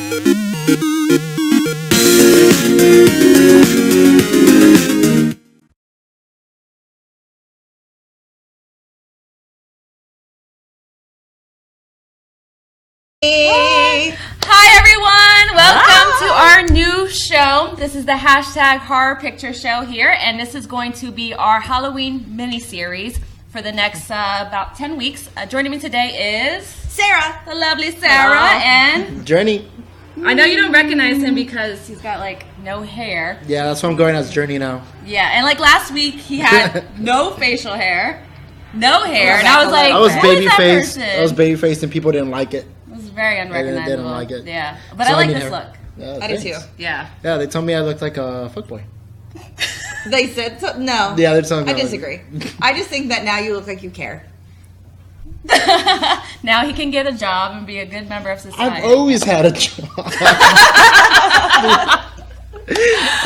Hi everyone, welcome to our new show. This is the hashtag horror picture show here, and this is going to be our Halloween mini-series for the next about 10 weeks. Joining me today is Sarah, the lovely Sarah, and Journey. I know you don't recognize him because he's got like no hair. Yeah, that's why I'm going as Journey now. Yeah, and like last week he had no facial hair, no hair, and I was like, I was baby faced. faced. I was baby faced, and people didn't like it. It was very unrecognizable. They didn't like it. Yeah, but So I like need this hair. look. Yeah, I do too. Yeah. Yeah, they told me I looked like a fuckboy. They said so. No. Yeah, they're telling me. I disagree. I just think that now you look like you care. Now he can get a job and be a good member of society. I've always had a job.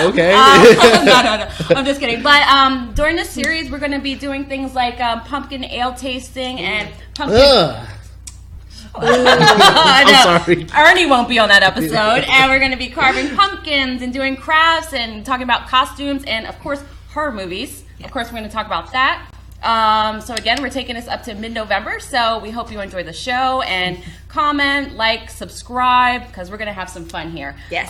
Okay. No. I'm just kidding. But during this series, we're going to be doing things like pumpkin ale tasting and pumpkin. Ugh. I'm sorry. Ernie won't be on that episode, and we're going to be carving pumpkins and doing crafts and talking about costumes and, of course, horror movies. Yeah. Of course, we're going to talk about that. So again, we're taking this up to mid-November, so we hope you enjoy the show and comment, like, subscribe, because we're going to have some fun here. Yes.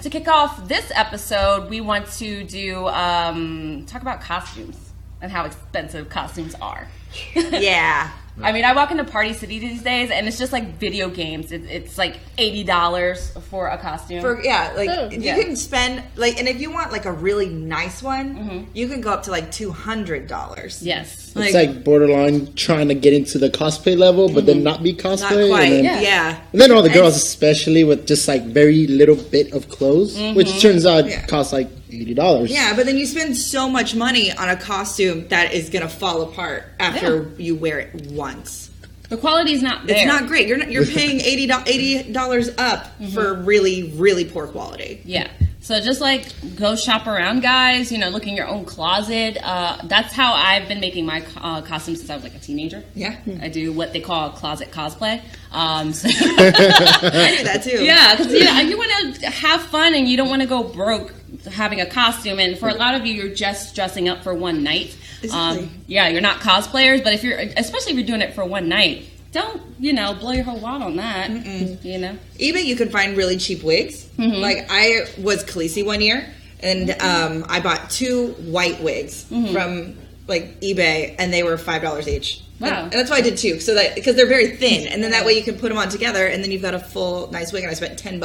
To kick off this episode, we want to do talk about costumes and how expensive costumes are. Yeah. I mean, I walk into Party City these days, and it's just like video games. It's like $80 for a costume. You can spend and if you want like a really nice one, you can go up to like $200. Yes, It's like borderline trying to get into the cosplay level, but then not be cosplay. Not quite. And then, Yeah. And then all the girls, especially with just like very little bit of clothes, which turns out costs like $80. Yeah, but then you spend so much money on a costume that is gonna fall apart after you wear it once. the quality's not there. It's not great. You're paying $80 up for really, really poor quality. Yeah. So just like go shop around, guys. Look in your own closet. That's how I've been making my costumes since I was like a teenager. Yeah, I do what they call closet cosplay. I do that too. Yeah, because you want to have fun and you don't want to go broke having a costume. And for a lot of you, you're just dressing up for one night. Exactly. You're not cosplayers, but especially if you're doing it for one night, don't blow your whole wad on that. eBay, you can find really cheap wigs. Like I was Khaleesi one year, and I bought 2 white wigs from like eBay, and they were $5 each. Wow. And that's why I did 2, so that because they're very thin, and then that way you can put them on together, and then you've got a full nice wig. And I spent $10.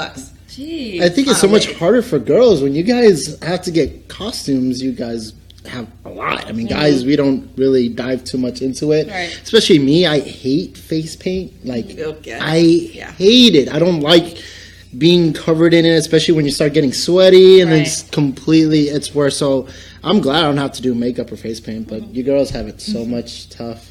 Jeez. I think it's so much harder for girls when you guys have to get costumes. You guys have a lot. I mean, guys, we don't really dive too much into it. Right. Especially me, I hate face paint. Like, Okay. I hate it. I don't like being covered in it, especially when you start getting sweaty and it's worse. So I'm glad I don't have to do makeup or face paint, but you girls have it so much tough.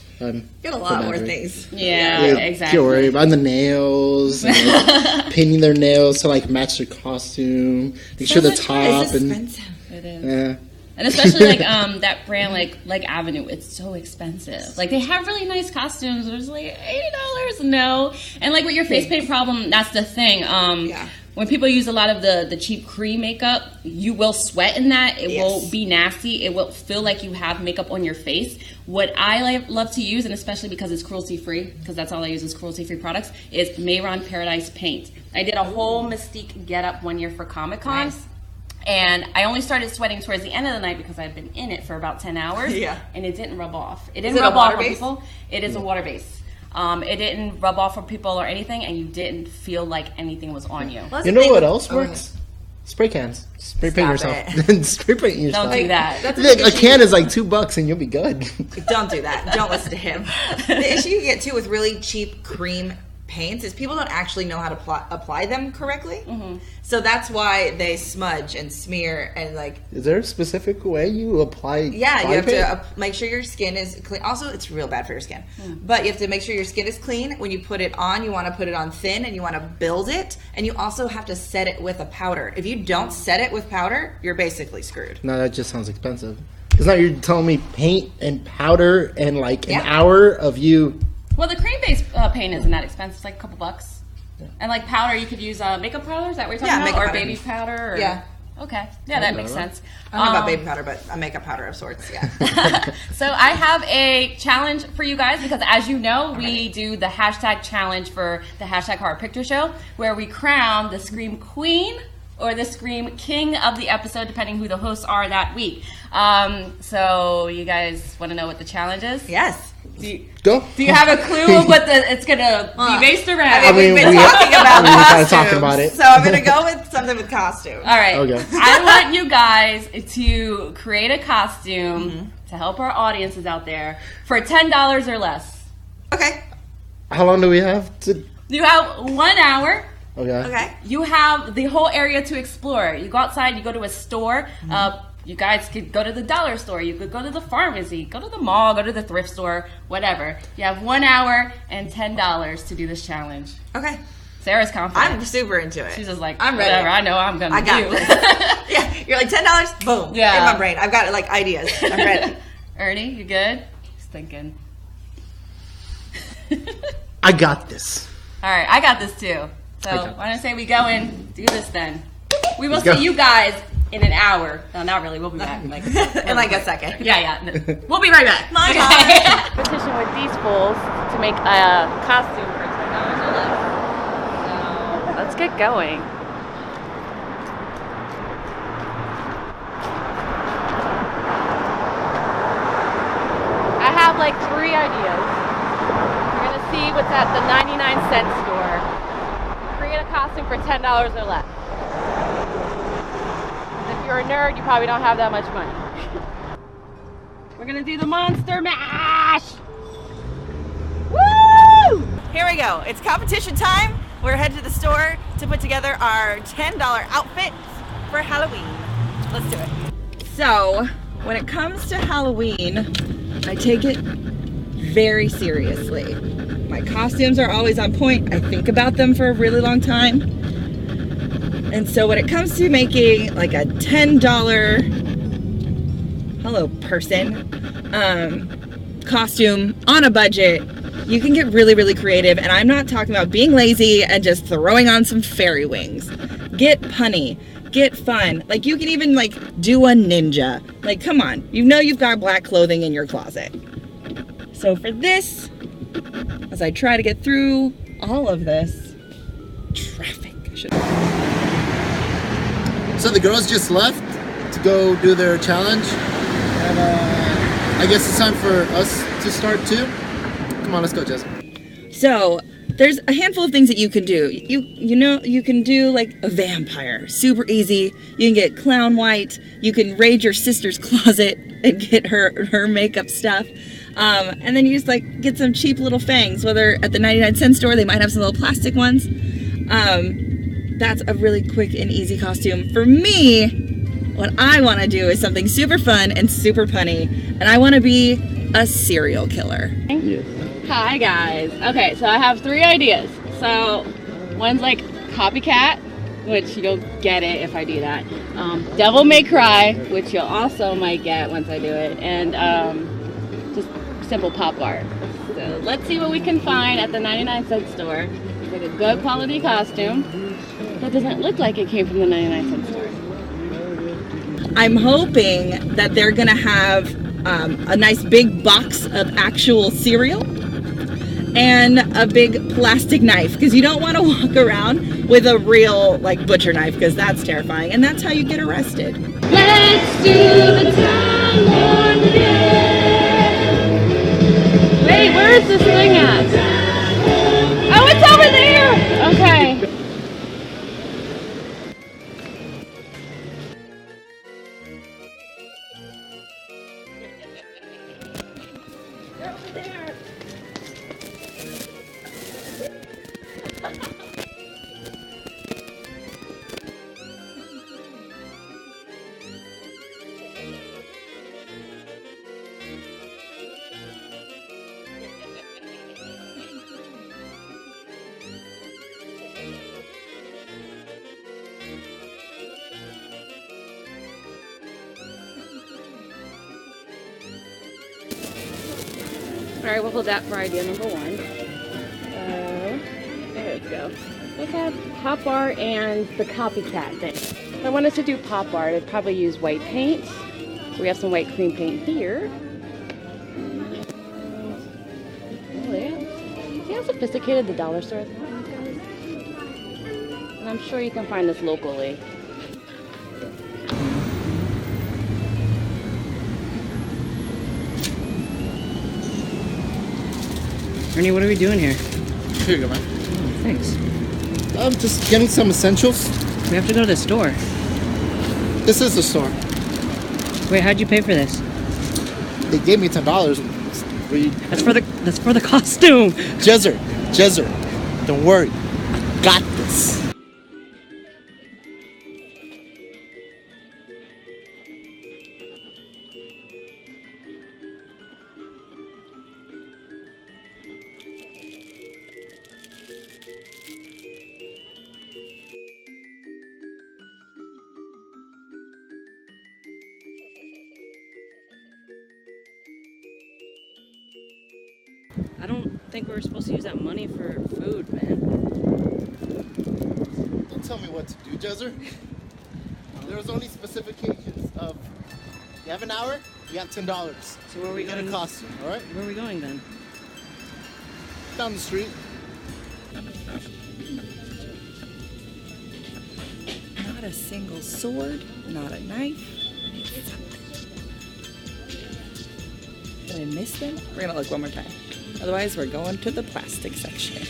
Get a lot more things. Yeah, exactly. Don't worry about the nails, and, like, painting their nails to like match their costume. Make sure the top It's expensive. It is. yeah. And especially like that brand like Avenue, it's so expensive. Like they have really nice costumes, but it's like $80. No. And like with your face paint problem, that's the thing. When people use a lot of the cheap cream makeup, you will sweat in that. It will be nasty. It will feel like you have makeup on your face. What I love to use, and especially because it's cruelty-free, because that's all I use is cruelty-free products, is Mayron Paradise Paint. I did a whole Mystique get-up one year for Comic-Con. Nice. And I only started sweating towards the end of the night because I'd been in it for about 10 hours. Yeah. And it didn't rub off. It Is didn't it rub a off water on base? people. It is a water base. It didn't rub off on people or anything, and you didn't feel like anything was on you. Well, You know what else works? Spray cans. Spray paint Stop yourself. Spray paint yourself. Don't do that. That's A can is like $2 and you'll be good. Don't do that. Don't listen to him. The issue you get too with really cheap cream paints is people don't actually know how to apply them correctly. So that's why they smudge and smear and like. Is there a specific way you apply? Yeah, you have paint? to make sure your skin is clean. Also, it's real bad for your skin. But you have to make sure your skin is clean. When you put it on, you want to put it on thin and you want to build it. And you also have to set it with a powder. If you don't set it with powder, you're basically screwed. No, that just sounds expensive. Because now you're telling me paint and powder and like an Yeah. hour of you. Well, the cream-based paint isn't that expensive. It's like a couple bucks. And like powder, you could use makeup powder. Is that what you're talking about? Or powder. Baby powder? Or... Yeah. Okay. Yeah, that makes sense. I don't know about baby powder, but a makeup powder of sorts. Yeah. So I have a challenge for you guys because, as you know, we do the hashtag challenge for the hashtag Horror Picture Show, where we crown the Scream Queen or the Scream King of the episode, depending who the hosts are that week. So you guys want to know what the challenge is? Yes. Do you have a clue of what it's going to be based around? I mean, we've been talking about costumes, talking about it. So I'm going to go with something with costume. All right. Okay. I want you guys to create a costume to help our audiences out there for $10 or less. Okay. How long do we have to? You have 1 hour. Okay. You have the whole area to explore. You go outside, you go to a store. You guys could go to the dollar store. You could go to the pharmacy, go to the mall, go to the thrift store, whatever. You have 1 hour and $10 to do this challenge. Okay. Sarah's confident. I'm super into it. She's just like, I'm ready. Whatever, I know I'm going to do. I got this. Yeah, you're like $10, boom, in my brain. I've got like ideas. I'm ready. Ernie, you good? Just thinking. I got this. All right, I got this too. So why don't I say we go and do this then? We will Let's see you guys in an hour. No, not really. We'll be back in like a second. Yeah. We'll be right back. My Competition with these fools to make a costume for $10 or less. So let's get going. I have like 3 ideas. We're gonna see what's at the 99-cent store. Create a costume for $10 or less. If you're a nerd, you probably don't have that much money. We're gonna do the Monster Mash! Woo! Here we go. It's competition time. We're headed to the store to put together our $10 outfit for Halloween. Let's do it. So, when it comes to Halloween, I take it very seriously. My costumes are always on point. I think about them for a really long time. And so when it comes to making like a $10, hello person, costume on a budget, you can get really, really creative. And I'm not talking about being lazy and just throwing on some fairy wings. Get punny, get fun. Like you can even like do a ninja. Like, come on, you know you've got black clothing in your closet. So for this, as I try to get through all of this, traffic. So the girls just left to go do their challenge, and I guess it's time for us to start too. Come on, let's go, Jess. So there's a handful of things that you can do. You know you can do like a vampire, super easy. You can get clown white. You can raid your sister's closet and get her makeup stuff. And then you just like get some cheap little fangs, whether at the 99-cent store, they might have some little plastic ones. That's a really quick and easy costume. For me, what I want to do is something super fun and super punny, and I want to be a serial killer. Yes. Hi guys. Okay, so I have 3 ideas. So one's like copycat, which you'll get it if I do that. Devil May Cry, which you'll also might get once I do it, and just simple pop art. So let's see what we can find at the 99-cent store. Like a good quality costume that doesn't look like it came from the 99-cent store. I'm hoping that they're gonna have a nice big box of actual cereal and a big plastic knife, because you don't want to walk around with a real like butcher knife, because that's terrifying, and that's how you get arrested. Let's do the time Lord again. Wait, where is this thing at? Oh, it's over there! Okay. They're over there. All right, we'll hold that for idea number 1. Let's go. Let's have pop art and the copycat thing. If I wanted to do pop art, I'd probably use white paint. So we have some white cream paint here. Oh yeah. See how sophisticated the dollar store is? And I'm sure you can find this locally. Ernie, what are we doing here? Here you go, man. Oh, thanks. I'm just getting some essentials. We have to go to the store. This is the store. Wait, how'd you pay for this? They gave me $10. That's for the costume. Jezer, don't worry. I got this. I don't think we were supposed to use that money for food, man. Don't tell me what to do, Jezer. There was only specifications of, you have an hour, you got $10. So where are we Get going? a costume, all right? Where are we going then? Down the street. Not a single sword, not a knife. Did I miss them? We're gonna look one more time. Otherwise, we're going to the plastic section.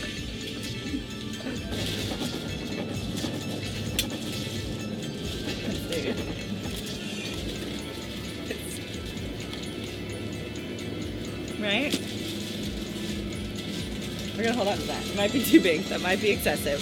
Right? We're gonna hold on to that. It might be too big. That might be excessive.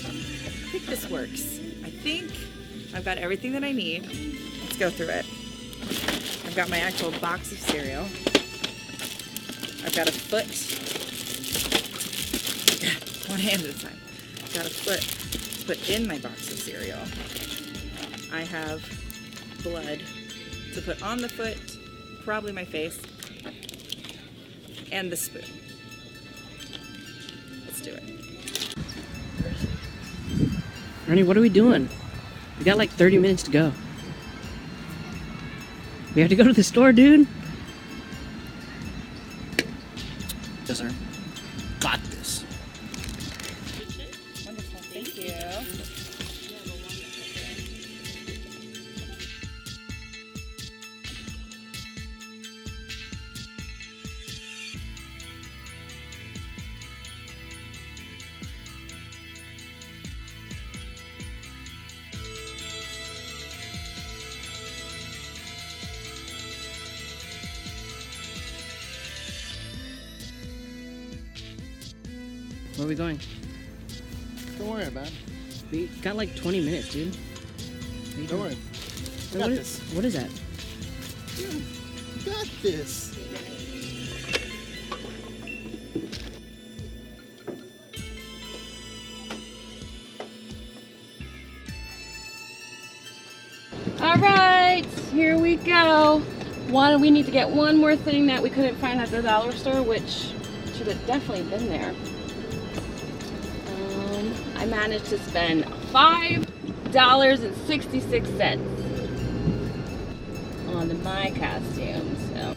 I think this works. I think I've got everything that I need. Let's go through it. I've got my actual box of cereal. I've got a foot. One hand at a time. I've got a foot to put in my box of cereal. I have blood to put on the foot, probably my face, and the spoon. Let's do it. Ernie, what are we doing? We got like 30 minutes to go. We have to go to the store, dude. Jezer, got this. Wonderful, thank you. Where are we going? Don't worry, man. We got like 20 minutes, dude. Don't worry. I Wait, got this. What is that? Got this. All right, here we go. We need to get one more thing that we couldn't find at the dollar store, which should have definitely been there. I managed to spend $5.66 on my costume. So,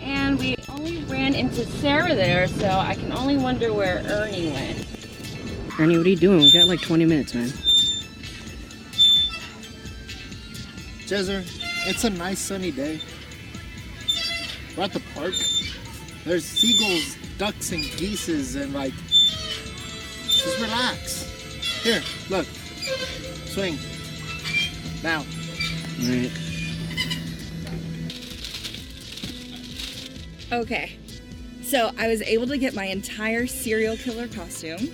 and we only ran into Sarah there, so I can only wonder where Ernie went. Ernie, what are you doing? We got like 20 minutes, man. Jezer, it's a nice sunny day. We're at the park. There's seagulls, ducks, and geeses, and like, just relax. Here, look. Swing. Now. All right. Okay, so I was able to get my entire serial killer costume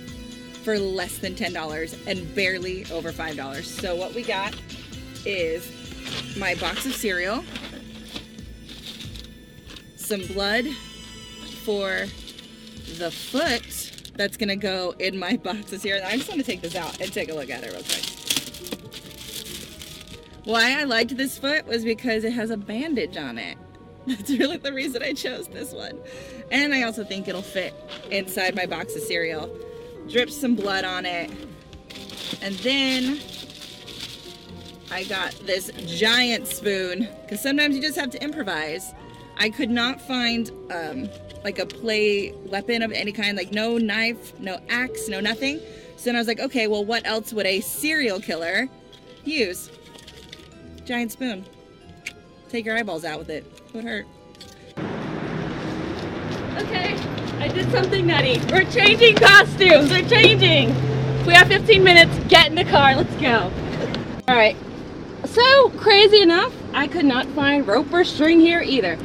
for less than $10 and barely over $5. So what we got is my box of cereal, some blood for the foot that's gonna go in my boxes here. I just want to take this out and take a look at it real quick. Why I liked this foot was because it has a bandage on it. That's really the reason I chose this one. And I also think it'll fit inside my box of cereal. Drip some blood on it. And then I got this giant spoon, because sometimes you just have to improvise. I could not find like a play weapon of any kind, like no knife, no axe, no nothing. So then I was like, okay, well, what else would a serial killer use? Giant spoon. Take your eyeballs out with it. It would hurt. Okay, I did something nutty. We're changing costumes. We're changing. We have 15 minutes. Get in the car. Let's go. All right. So crazy enough, I could not find rope or string here either.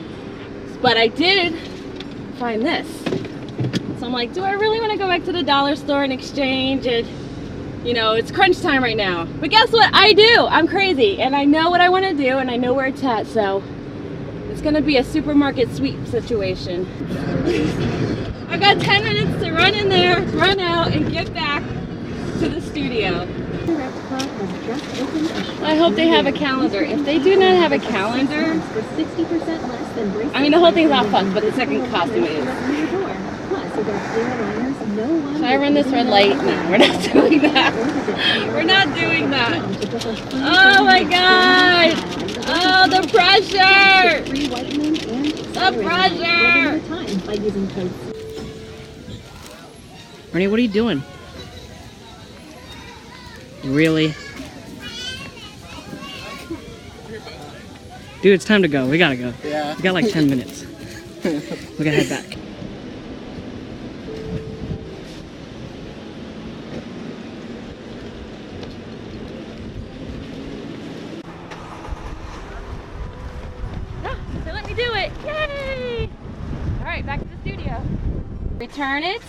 But I did find this. So I'm like, do I really want to go back to the dollar store and exchange it? You know, it's crunch time right now. But guess what? I do. I'm crazy. And I know what I want to do, and I know where it's at. So it's going to be a supermarket sweep situation. I got 10 minutes to run in there, run out, and get back to the studio. I hope they have a calendar. If they do not have a calendar, I mean, the whole thing's not fun, but the second costume is. Should I run this red light? No, we're not doing that. We're not doing that. Oh my god! Oh, the pressure! The pressure! Ernie, what are you doing? Really? Dude, it's time to go. We gotta go. Yeah. We got like 10 minutes. We gotta head back. So let me do it. Yay! Alright, back to the studio. Return it.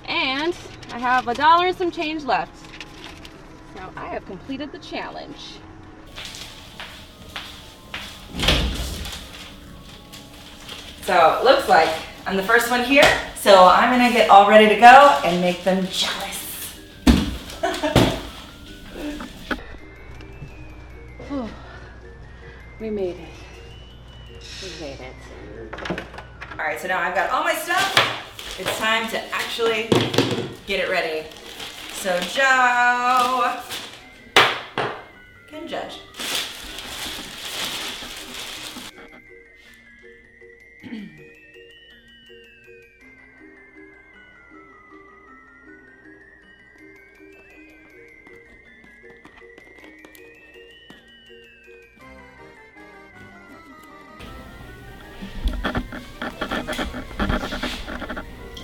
And I have $1 and some change left. So I have completed the challenge. So it looks like I'm the first one here. So I'm gonna get all ready to go and make them jealous. Oh, we made it. We made it. All right, so now I've got all my stuff. It's time to actually get it ready. So Joe can judge.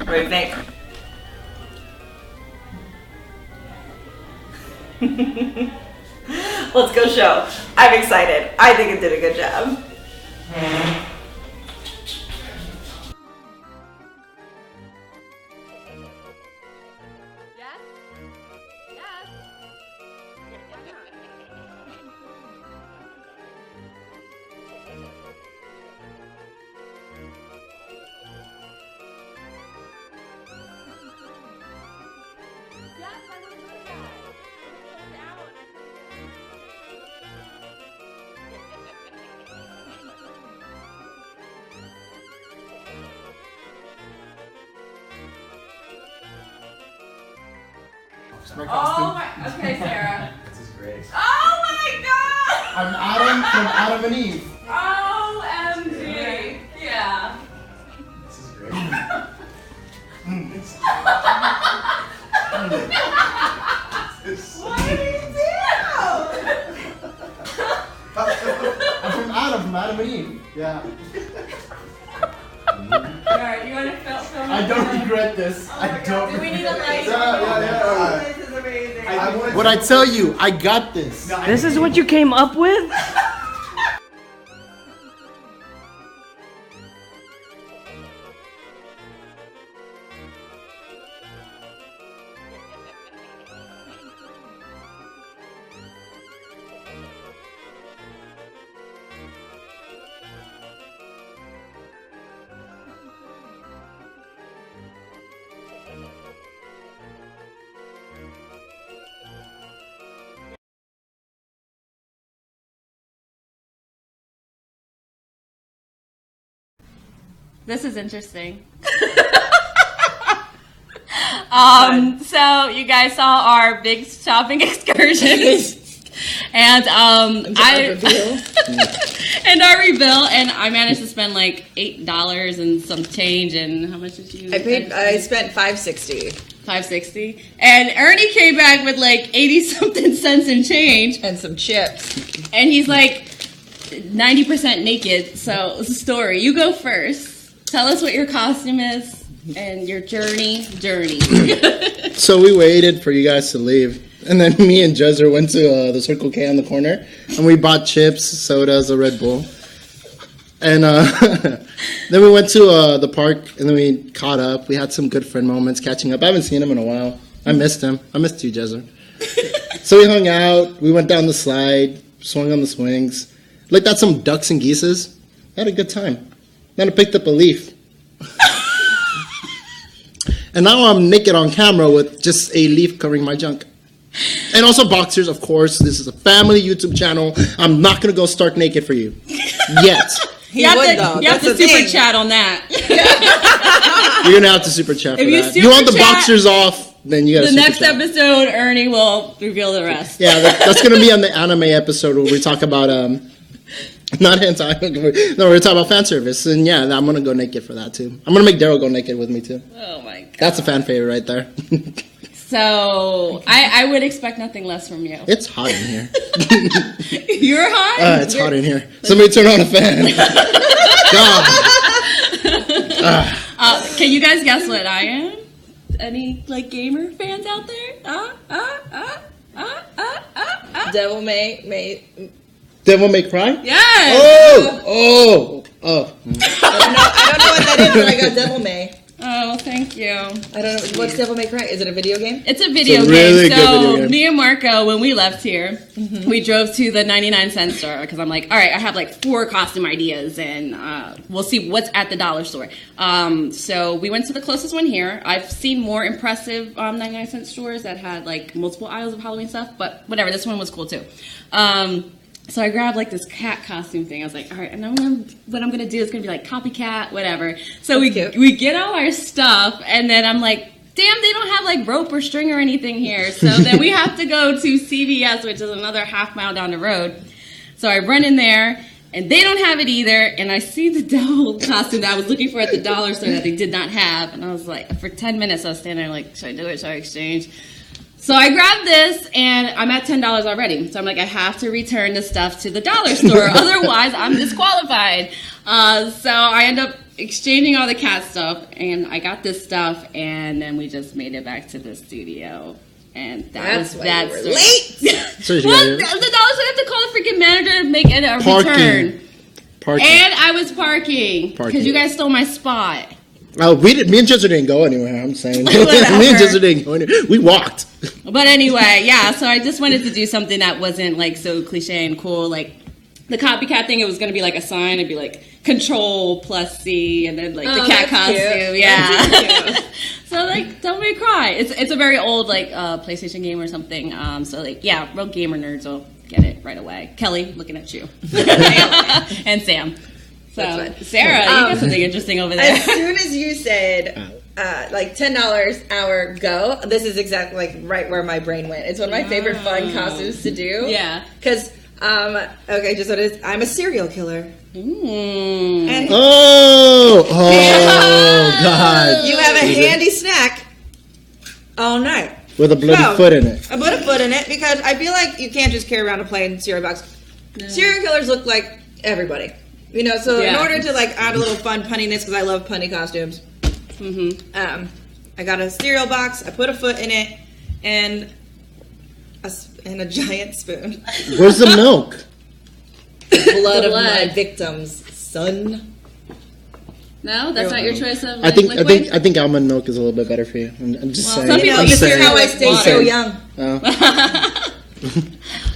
What do you think? Let's go show. I'm excited. I think it did a good job. Yes? Yes? Yes, I would have done that. Pulled out and I Oh my, okay, Sarah. This is great. Oh my god! I'm Adam from Adam and Eve. OMG. Yeah. This is great. What did you do? I'm from Adam and Eve. Yeah. Alright, you want to film I don't regret this. I don't. Do we need a light? Yeah. This is amazing. What I tell you, I got this. This is what you came up with? This is interesting. So you guys saw our big shopping excursion. And and our reveal, and I managed to spend like $8 and some change. And how much did you? I spent $5.60. $5.60. And Ernie came back with like 80 something cents in change And some chips. and he's like 90% naked. So it's a story. You go first. Tell us what your costume is and your journey. So we waited for you guys to leave. And then me and Jezzer went to the Circle K on the corner. And we bought chips, sodas, a Red Bull. And then we went to the park. And then we caught up. We had some good friend moments catching up. I haven't seen him in a while. I missed him. I missed you, Jezzer. So we hung out. We went down the slide. Swung on the swings. Looked at some ducks and geeses. Had a good time. Then I picked up a leaf. And now I'm naked on camera with just a leaf covering my junk. And also boxers, of course. This is a family YouTube channel. I'm not going to go stark naked for you. Yet. You have to super chat on that. You're going to have to super chat for that. You want the boxers off, then you got to super chat. The next episode, Ernie will reveal the rest. Yeah, that's going to be on the anime episode where we talk about... not hentai. No, we're talking about fan service. And yeah, I'm going to go naked for that too. I'm going to make Daryl go naked with me too. Oh my God. That's a fan favorite right there. So, I would expect nothing less from you. It's hot in here. You're hot? It's hot in here. Somebody turn on a fan. God. Can you guys guess what I am? Any, like, gamer fans out there? Devil May... Devil May Cry? Yes! Oh! I don't know what that is, but I got Devil May. Oh, thank you. I don't know. What's Devil May Cry? Is it a video game? It's a video game. Really good video game. Me and Marco, when we left here, we drove to the 99-cent store because I'm like, all right, I have like 4 costume ideas and we'll see what's at the dollar store. So we went to the closest one here. I've seen more impressive 99-cent stores that had like multiple aisles of Halloween stuff, but whatever, this one was cool too. So I grabbed like this cat costume thing. I was like, all right, I know what I'm going to do. It's going to be like copycat, whatever. So we get all our stuff, and then I'm like, damn, they don't have like rope or string or anything here. So then we have to go to CVS, which is another half mile down the road. So I run in there, and they don't have it either. And I see the devil costume that I was looking for at the dollar store that they did not have. And I was like, for 10 minutes, I was standing there like, should I do it? Should I exchange? So I grabbed this, and I'm at $10 already. So I'm like, I have to return the stuff to the dollar store. Otherwise, I'm disqualified. So I end up exchanging all the cat stuff, and I got this stuff, and then we just made it back to the studio. And that's why you were late. Well, the dollar store have to call the freaking manager to make it a return. Parking. And I was parking. Because you guys stole my spot. Oh, me and Jezzer didn't go anywhere, I'm saying. Me and Jezzer didn't go anywhere. We walked. But anyway, yeah, so I just wanted to do something that wasn't like so cliche and cool. Like the copycat thing, it was going to be like a sign. It'd be like Control plus C and then like the cat costume. Cute. Yeah. So like, Devil May Cry. It's a very old like PlayStation game or something. So like, yeah, real gamer nerds will get it right away. Kelly, looking at you. And Sam. So, Sarah, you got something interesting over there. As soon as you said, like $10 hour go, this is exactly like right where my brain went. It's one of my favorite fun costumes to do. Yeah. Because, okay, just what it is. I'm a serial killer. And oh, God. You have a handy snack all night. With a bloody foot in it. I put a foot in it because I feel like you can't just carry around a plain cereal box. No. Serial killers look like everybody. You know, so in order to like add a little fun punniness, because I love punny costumes, I got a cereal box, I put a foot in it, and a giant spoon. Where's the milk? Blood of my victims, son. No, that's not your choice of. Like, liquid? I think almond milk is a little bit better for you. I'm just saying. Some people, this is how I stay so young. Oh.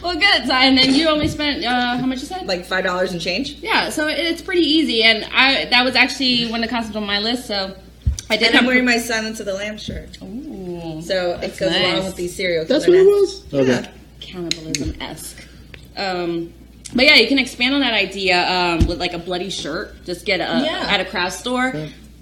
Well, good. And then you only spent how much you said? Like $5 and change. Yeah, so it's pretty easy, and that was actually one of the costumes on my list. So I did. And I'm wearing my Silence of the Lambs shirt. Ooh, so it goes along with these cereal. That's what it was. Okay. Cannibalism-esque. But yeah, you can expand on that idea with like a bloody shirt. Just get at a craft store,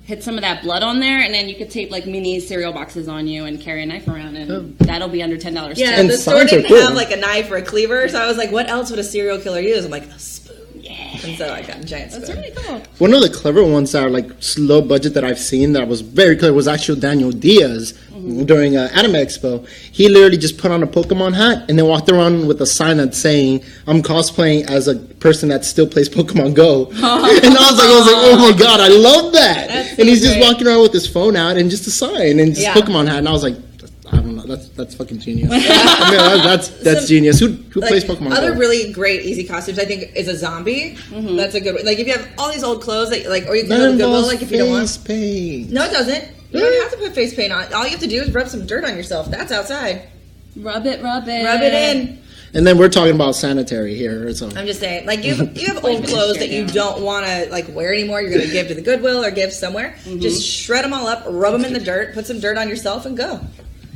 hit some of that blood on there, and then you could tape like mini cereal boxes on you and carry a knife around, and that'll be under $10. Yeah, And the store signs are didn't cool. have like a knife or a cleaver, so I was like, what else would a serial killer use? I'm like, a spoon. Yeah. And so I got a giant spoon. That's really cool. One of the clever ones that are like low budget that I've seen that was very clever was actually Daniel Diaz during Anime Expo. He literally just put on a Pokemon hat and then walked around with a sign that's saying, "I'm cosplaying as a person that still plays Pokemon Go." And I was like, oh my god, I love that. That's And he's so just great. walking around with his phone out and just a sign and just Yeah. Pokemon hat, and I was like, I don't know, that's fucking genius. I mean, that's genius. Who plays Pokemon Other Go? really great easy costumes, I think, is a zombie. That's a good one. Like if you have all these old clothes that like, or you can That go to Goodwill, involves like if you don't want. face paint. No, it doesn't. You don't have to put face paint on. All you have to do is rub some dirt on yourself. That's outside. Rub it. Rub it in. And then we're talking about sanitary here. So I'm just saying, like you have old clothes that you don't want to like wear anymore. You're gonna give to the Goodwill or give somewhere. Just shred them all up, rub them in the dirt, put some dirt on yourself, and go.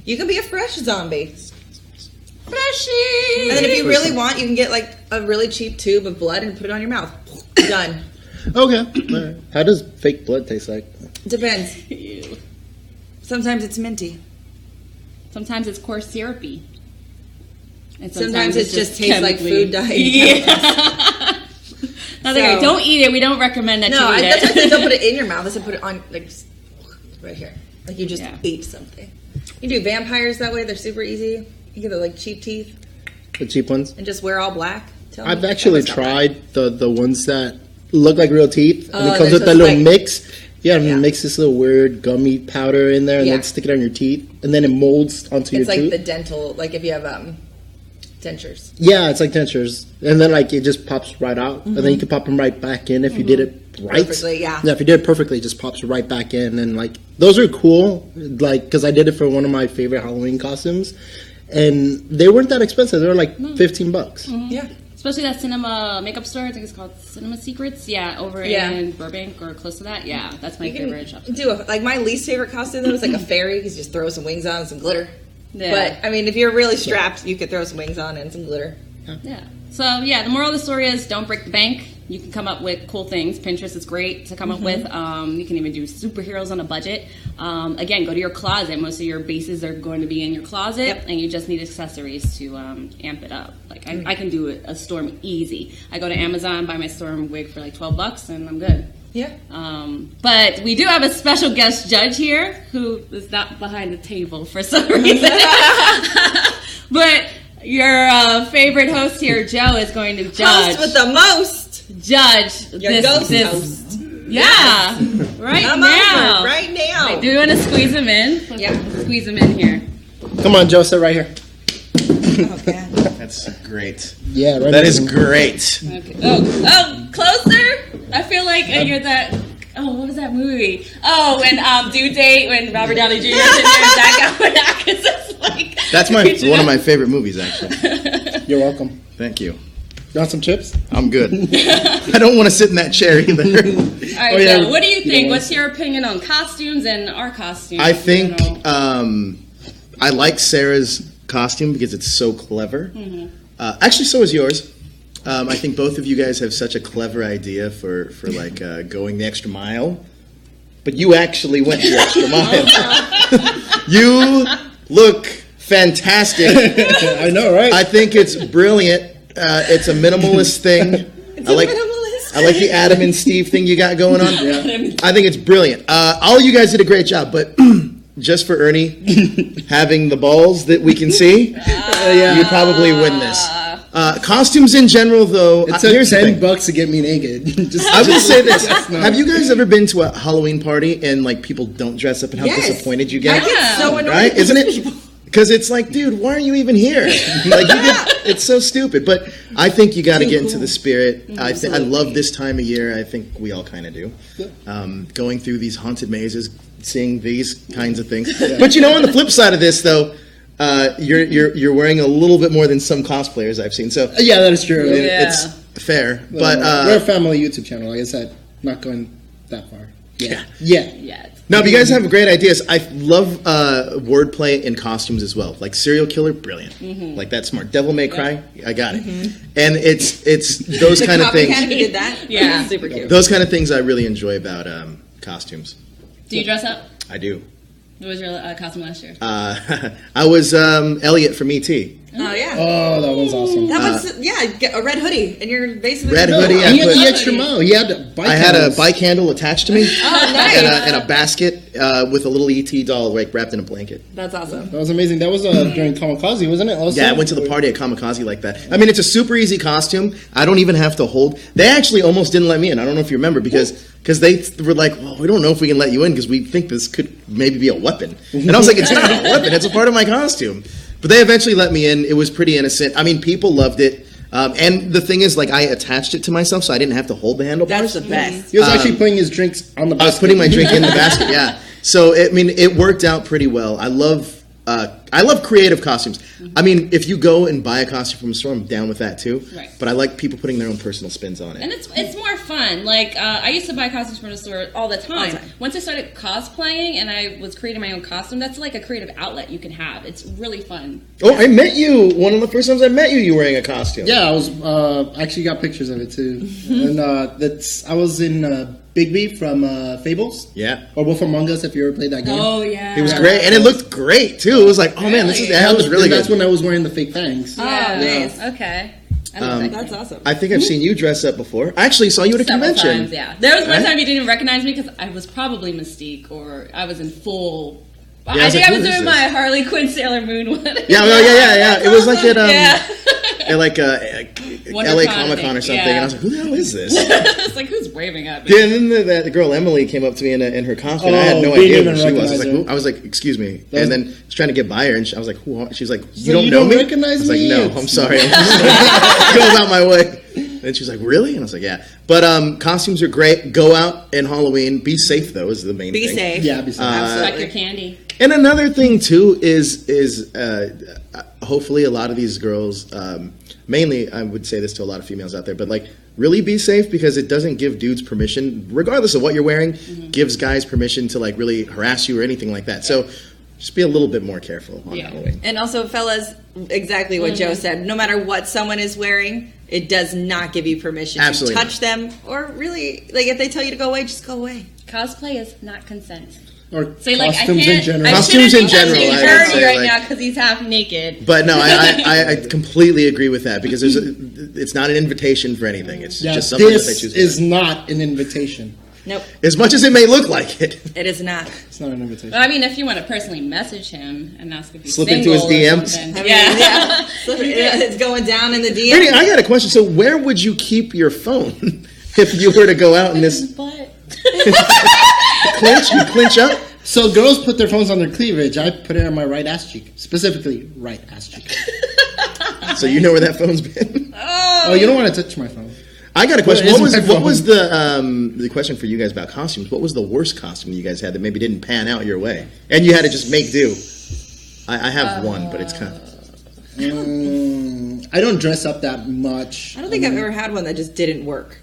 You can be a fresh zombie. Freshie. And then if you really want, you can get like a really cheap tube of blood and put it on your mouth. Done. okay. All right. How does fake blood taste like? Depends. Ew. Sometimes it's minty. Sometimes it's coarse syrupy. And Sometimes it just tastes like chemically- food dyed. Yeah. Another guy, don't eat it. We don't recommend that No, you eat that's why I it. said don't put it in your mouth. I said put it on, like, just right here. Like you just Yeah. ate something. You do vampires that way. They're super easy. You get the, like, cheap teeth The cheap ones? and just wear all black. Tell I've me. actually That was not tried the ones that look like real teeth. And Oh, it comes they're with so that little spiky. mix. Yeah, and Yeah. mix this little weird gummy powder in there and Yeah. then stick it on your teeth. And then it molds onto It's your like tooth. the dental, like if you have dentures. Yeah, it's like dentures. And then like it just pops right out. And then you can pop them right back in if you did it right. Perfectly, yeah. Yeah, if you did it perfectly, it just pops right back in. And like those are cool. Like, because I did it for one of my favorite Halloween costumes. And they weren't that expensive. They were like $15. Yeah. Especially that cinema makeup store. I think it's called Cinema Secrets. Yeah, over Yeah. in Burbank or close to that. Yeah, that's my You favorite shop. can do like my least favorite costume though is like a fairy. You just throw some wings on and some glitter. Yeah. But I mean, if you're really strapped, you could throw some wings on and some glitter. Yeah. So yeah, the moral of the story is don't break the bank. You can come up with cool things. Pinterest is great to come up with. You can even do superheroes on a budget. Again, go to your closet. Most of your bases are going to be in your closet, Yep. and you just need accessories to amp it up. Like I can do a storm easy. I go to Amazon, buy my storm wig for like $12, and I'm good. Yeah. But we do have a special guest judge here who is not behind the table for some reason. But your favorite host here, Joe, is going to judge. Host with the most. Judge Your ghost host. Yeah, right Come now. over right now. I do want to squeeze him in. Yeah. Squeeze him in here. Come on, Joe, sit right here. Oh, God. That's great. Yeah, right. That next is to me. great. Okay. Oh, closer. I feel like you're that. Oh, what was that movie? Oh, when Due Date, when Robert Downey Jr. is in there, Zach Galifianakis is like. That's one of my favorite movies, actually. You're welcome. Thank you. You want some chips? I'm good. I don't want to sit in that chair either. All right, Oh, yeah. Joe, what do you You think? know. What's your opinion on costumes and our costumes? I think You know? I like Sarah's costume because it's so clever. Actually, so is yours. I think both of you guys have such a clever idea for like going the extra mile. But you actually went the extra mile. You look fantastic. I know, right? I think it's brilliant. It's a minimalist thing. It's a minimalist. I like the Adam and Steve thing you got going on. Yeah. I think it's brilliant. All you guys did a great job, but just for Ernie having the balls that we can see, you probably win this. Costumes in general, though, It's here's the thing. $10 to get me naked. Just, I will say this: No. have you guys ever been to a Halloween party and like people don't dress up and how Yes. disappointed you I get? get so annoyed. Right? with Isn't it? people. Because it's like, dude, why are you even here? Like, it's so stupid. But I think you got to get into the spirit. I love this time of year. I think we all kind of do. Going through these haunted mazes, seeing these kinds of things. But you know, on the flip side of this, though, you're wearing a little bit more than some cosplayers I've seen. So yeah, that is true. it's fair. But we're a family YouTube channel, like I said. Not going that far. Yeah. Yeah. No, but you guys have great ideas. I love wordplay in costumes as well. Like serial killer, brilliant. Like that's smart. Devil May Cry, I got it. And it's those kind of things. Who did that? Yeah. Super cute. Those kind of things I really enjoy about costumes. Do you dress up? I do. What was your costume last year? I was Elliot from E.T. Oh yeah. Oh, that was awesome. That was get a red hoodie, and you're basically Red hoodie. And you had the put- extra mo. You had the bike I had a handles. bike handle attached to me. Oh, nice. And a basket with a little E.T. doll like wrapped in a blanket. That's awesome. That was amazing. That was during Kamikaze, wasn't it? Also? Yeah, I went to the party at Kamikaze like that. I mean, it's a super easy costume. I don't even have to hold. They actually almost didn't let me in. I don't know if you remember because they were like, well, we don't know if we can let you in because we think this could maybe be a weapon. And I was like, it's not a weapon. It's a part of my costume. But they eventually let me in. It was pretty innocent. I mean, people loved it. And the thing is, like, I attached it to myself so I didn't have to hold the handlebars. That's the best. He was actually putting his drinks on the basket. I was putting my drink in the basket, yeah. So, I mean, it worked out pretty well. I love creative costumes. I mean, if you go and buy a costume from a store, I'm down with that too. Right. But I like people putting their own personal spins on it. And it's more fun. Like, I used to buy costumes from the store all the time. Once I started cosplaying and I was creating my own costume, that's like a creative outlet you can have. It's really fun. Oh, I met you. One of the first times I met you, you were wearing a costume. Yeah, I was actually got pictures of it too. And I was in Bigby from Fables. Yeah. Or Wolf Among Us, if you ever played that game. Oh, yeah. It was great. And it looked great too. It was like, oh man, that was really good. That's when I was wearing the fake fangs. Oh, nice. Okay. I love that That's game. awesome. I think I've seen you dress up before. I actually saw you at a Several convention. times, yeah. There was one Right? time you didn't even recognize me because I was probably Mystique or I was in full... I I was think like, I was who is doing this? my Harley Quinn Sailor Moon one. Yeah. It was like at Yeah. at like WonderCon, LA Comic Con or something, yeah. and I was like, who the hell is this? It's like, who's waving at me? Yeah, and then the girl Emily came up to me in her costume. I had no we idea didn't who she was. recognize I was like, excuse me. That And then I was trying to get by her, and I was like, who are? She's like, you So don't you know don't me? recognize I was me? like, no, I'm sorry. I'm just go about my way. And she's like, really? And I was like, yeah. But costumes are great. Go out in Halloween. Be safe, though, is the main thing. Be safe. Yeah, besides. Check Absolutely. your candy. And another thing too is hopefully a lot of these girls, mainly I would say this to a lot of females out there, but like really be safe because it doesn't give dudes permission, regardless of what you're wearing, gives guys permission to like really harass you or anything like that. So just be a little bit more careful on Halloween. And also, fellas, exactly what Joe said. No matter what someone is wearing, it does not give you permission Absolutely to touch them, or really, like if they tell you to go away, just go away. Cosplay is not consent. Or So like, costumes I can't, in general. I Costumes shouldn't in be touching general, I would Ernie say, right like- now because he's half naked. But no, I completely agree with that because it's not an invitation for anything. It's Yeah, just something that they this choose to is wear. not an invitation. Nope, As much as it may look like it. it is not. It's not an invitation. But I mean, if you want to personally message him and ask if he's Slip into his single or DMs? something. I mean, Yeah. It's going down in the DM. Ernie, I got a question. So where would you keep your phone if you were to go out in this But clinch? You clinch up? So girls put their phones on their cleavage. I put it on my right ass cheek, specifically right ass cheek. So you know where that phone's been. Oh, you don't want to touch my phone. I got a question. Well, it What isn't my was phone. the question for you guys about costumes? What was the worst costume you guys had that maybe didn't pan out your way, and you had to just make do? I have one, but it's kind of I don't dress up that much. I don't think I've ever had one that just didn't work.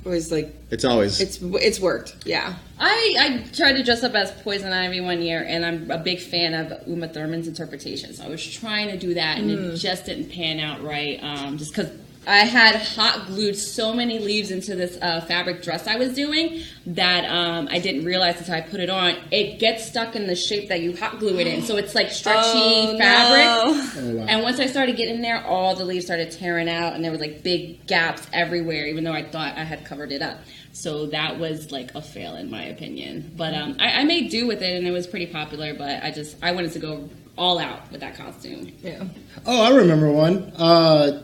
It was like it's always it's worked. Yeah. I tried to dress up as Poison Ivy one year, and I'm a big fan of Uma Thurman's interpretation. So I was trying to do that, and it just didn't pan out right. Just because I had hot glued so many leaves into this fabric dress I was doing that I didn't realize until I put it on. It gets stuck in the shape that you hot glue it in, so it's like stretchy fabric. Oh, wow. And once I started getting in there, all the leaves started tearing out, and there were like big gaps everywhere, even though I thought I had covered it up. So that was like a fail in my opinion. But I made do with it, and it was pretty popular. But I wanted to go all out with that costume. Yeah. Oh, I remember one.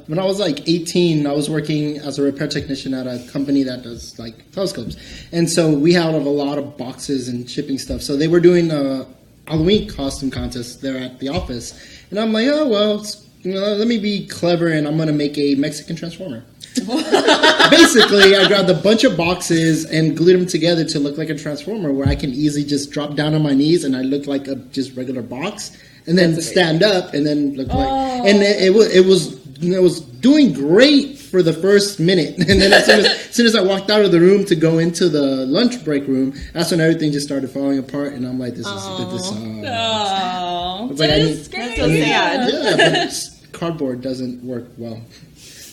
When I was like 18, I was working as a repair technician at a company that does like telescopes. And so we had a lot of boxes and shipping stuff. So they were doing a Halloween costume contest there at the office. And I'm like, oh, well, let me be clever and I'm going to make a Mexican Transformer. Basically, I grabbed a bunch of boxes and glued them together to look like a Transformer where I can easily just drop down on my knees and I look like a just regular box. And then stand up and then look like, and it was was doing great for the first minute, and then as soon as I walked out of the room to go into the lunch break room, that's when everything just started falling apart, and I'm like, this is Oh, but I need, That's so sad. yeah, but cardboard doesn't work well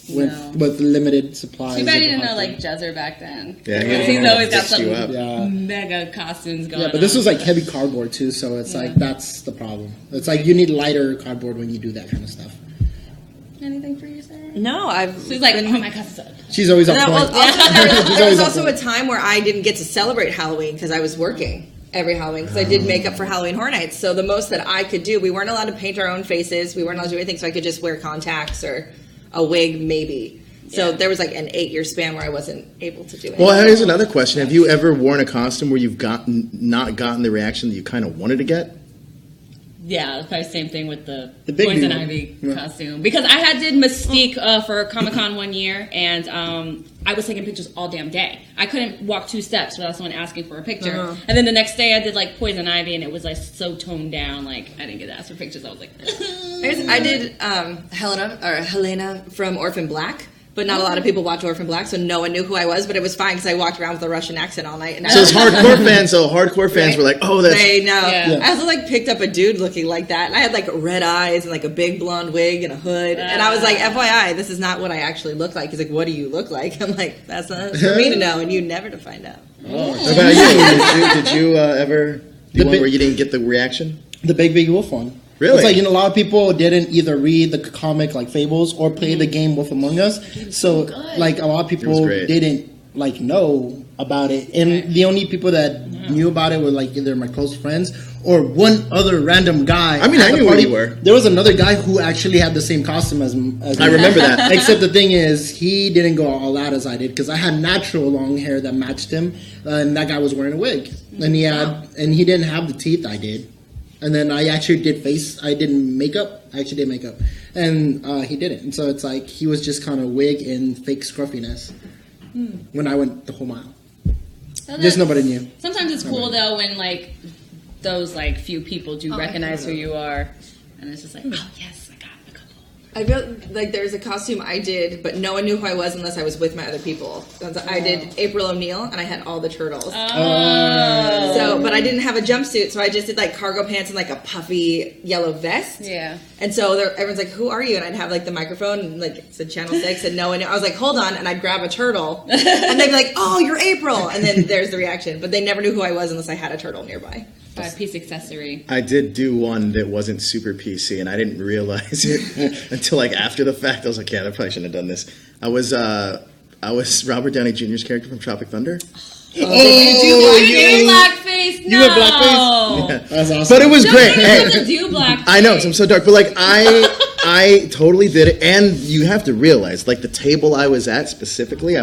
with limited supplies. Too bad you didn't know like Jezzer back then. Yeah, Because he's always got fix you some up. mega costumes going on. Yeah, but this was like heavy cardboard too, so it's like that's the problem. It's like you need lighter cardboard when you do that kind of stuff. Anything for you, Sarah? No, She's like, oh my God. She's always on No, point. there was also a time where I didn't get to celebrate Halloween because I was working every Halloween because I did makeup for Halloween Horror Nights. So the most that I could do, we weren't allowed to paint our own faces. We weren't allowed to do anything. So I could just wear contacts or a wig maybe. So there was like an 8-year span where I wasn't able to do it. Well, here's another question. Have you ever worn a costume where you've not gotten the reaction that you kind of wanted to get? Yeah, it's probably the same thing with the big Poison one. Ivy costume. Because I did Mystique for Comic-Con one year, and I was taking pictures all damn day. I couldn't walk 2 steps without someone asking for a picture. And then the next day I did like Poison Ivy, and it was like so toned down, like I didn't get asked for pictures. I was like, I did Helena from Orphan Black. But not a lot of people watch Orphan Black, so no one knew who I was. But it was fine because I walked around with a Russian accent all night. And So it's hardcore fans. So hardcore fans were like, "Oh, that's." They know. Yeah. I also like picked up a dude looking like that, and I had like red eyes and like a big blonde wig and a hood. And I was like, "FYI, this is not what I actually look like." He's like, "What do you look like?" I'm like, "That's not for me to know, and you never to find out." What about you? Did you ever do one where you didn't get the reaction? The Big Wolf one. Really? It's like, a lot of people didn't either read the comic like Fables or play the game Wolf Among Us. So like a lot of people didn't like know about it. And the only people that knew about it were like either my close friends or one other random guy. I mean, I knew where you were. There was another guy who actually had the same costume as I remember that. Except the thing is, he didn't go all out as I did because I had natural long hair that matched him, and that guy was wearing a wig, and he didn't have the teeth I did. And then I actually did makeup. I actually did makeup. And he didn't. And so it's like he was just kind of wig and fake scruffiness when I went the whole mile. So Just nobody knew. Sometimes it's cool though when like those like few people do recognize who you are, and it's just like, oh yes, I got a couple. I feel like there's a costume I did, but no one knew who I was unless I was with my other people. I did April O'Neil, and I had all the turtles. So, but I didn't have a jumpsuit, so I just did like cargo pants and like a puffy yellow vest. Yeah. And so everyone's like, "Who are you?" And I'd have like the microphone, and like it said Channel 6, and no one knew. I was like, "Hold on," and I'd grab a turtle, and they'd be like, "Oh, you're April," and then there's the reaction. But they never knew who I was unless I had a turtle nearby. 5-piece accessory. I did do one that wasn't super PC, and I didn't realize it until like after the fact. I was like, "Yeah, I probably shouldn't have done this." I was Robert Downey Jr.'s character from Tropic Thunder. You do blackface? No. You went blackface? Yeah. That's awesome. But it was great. Hey, to do blackface. I know, I'm so dark, but like I totally did it, and you have to realize, like the table I was at specifically,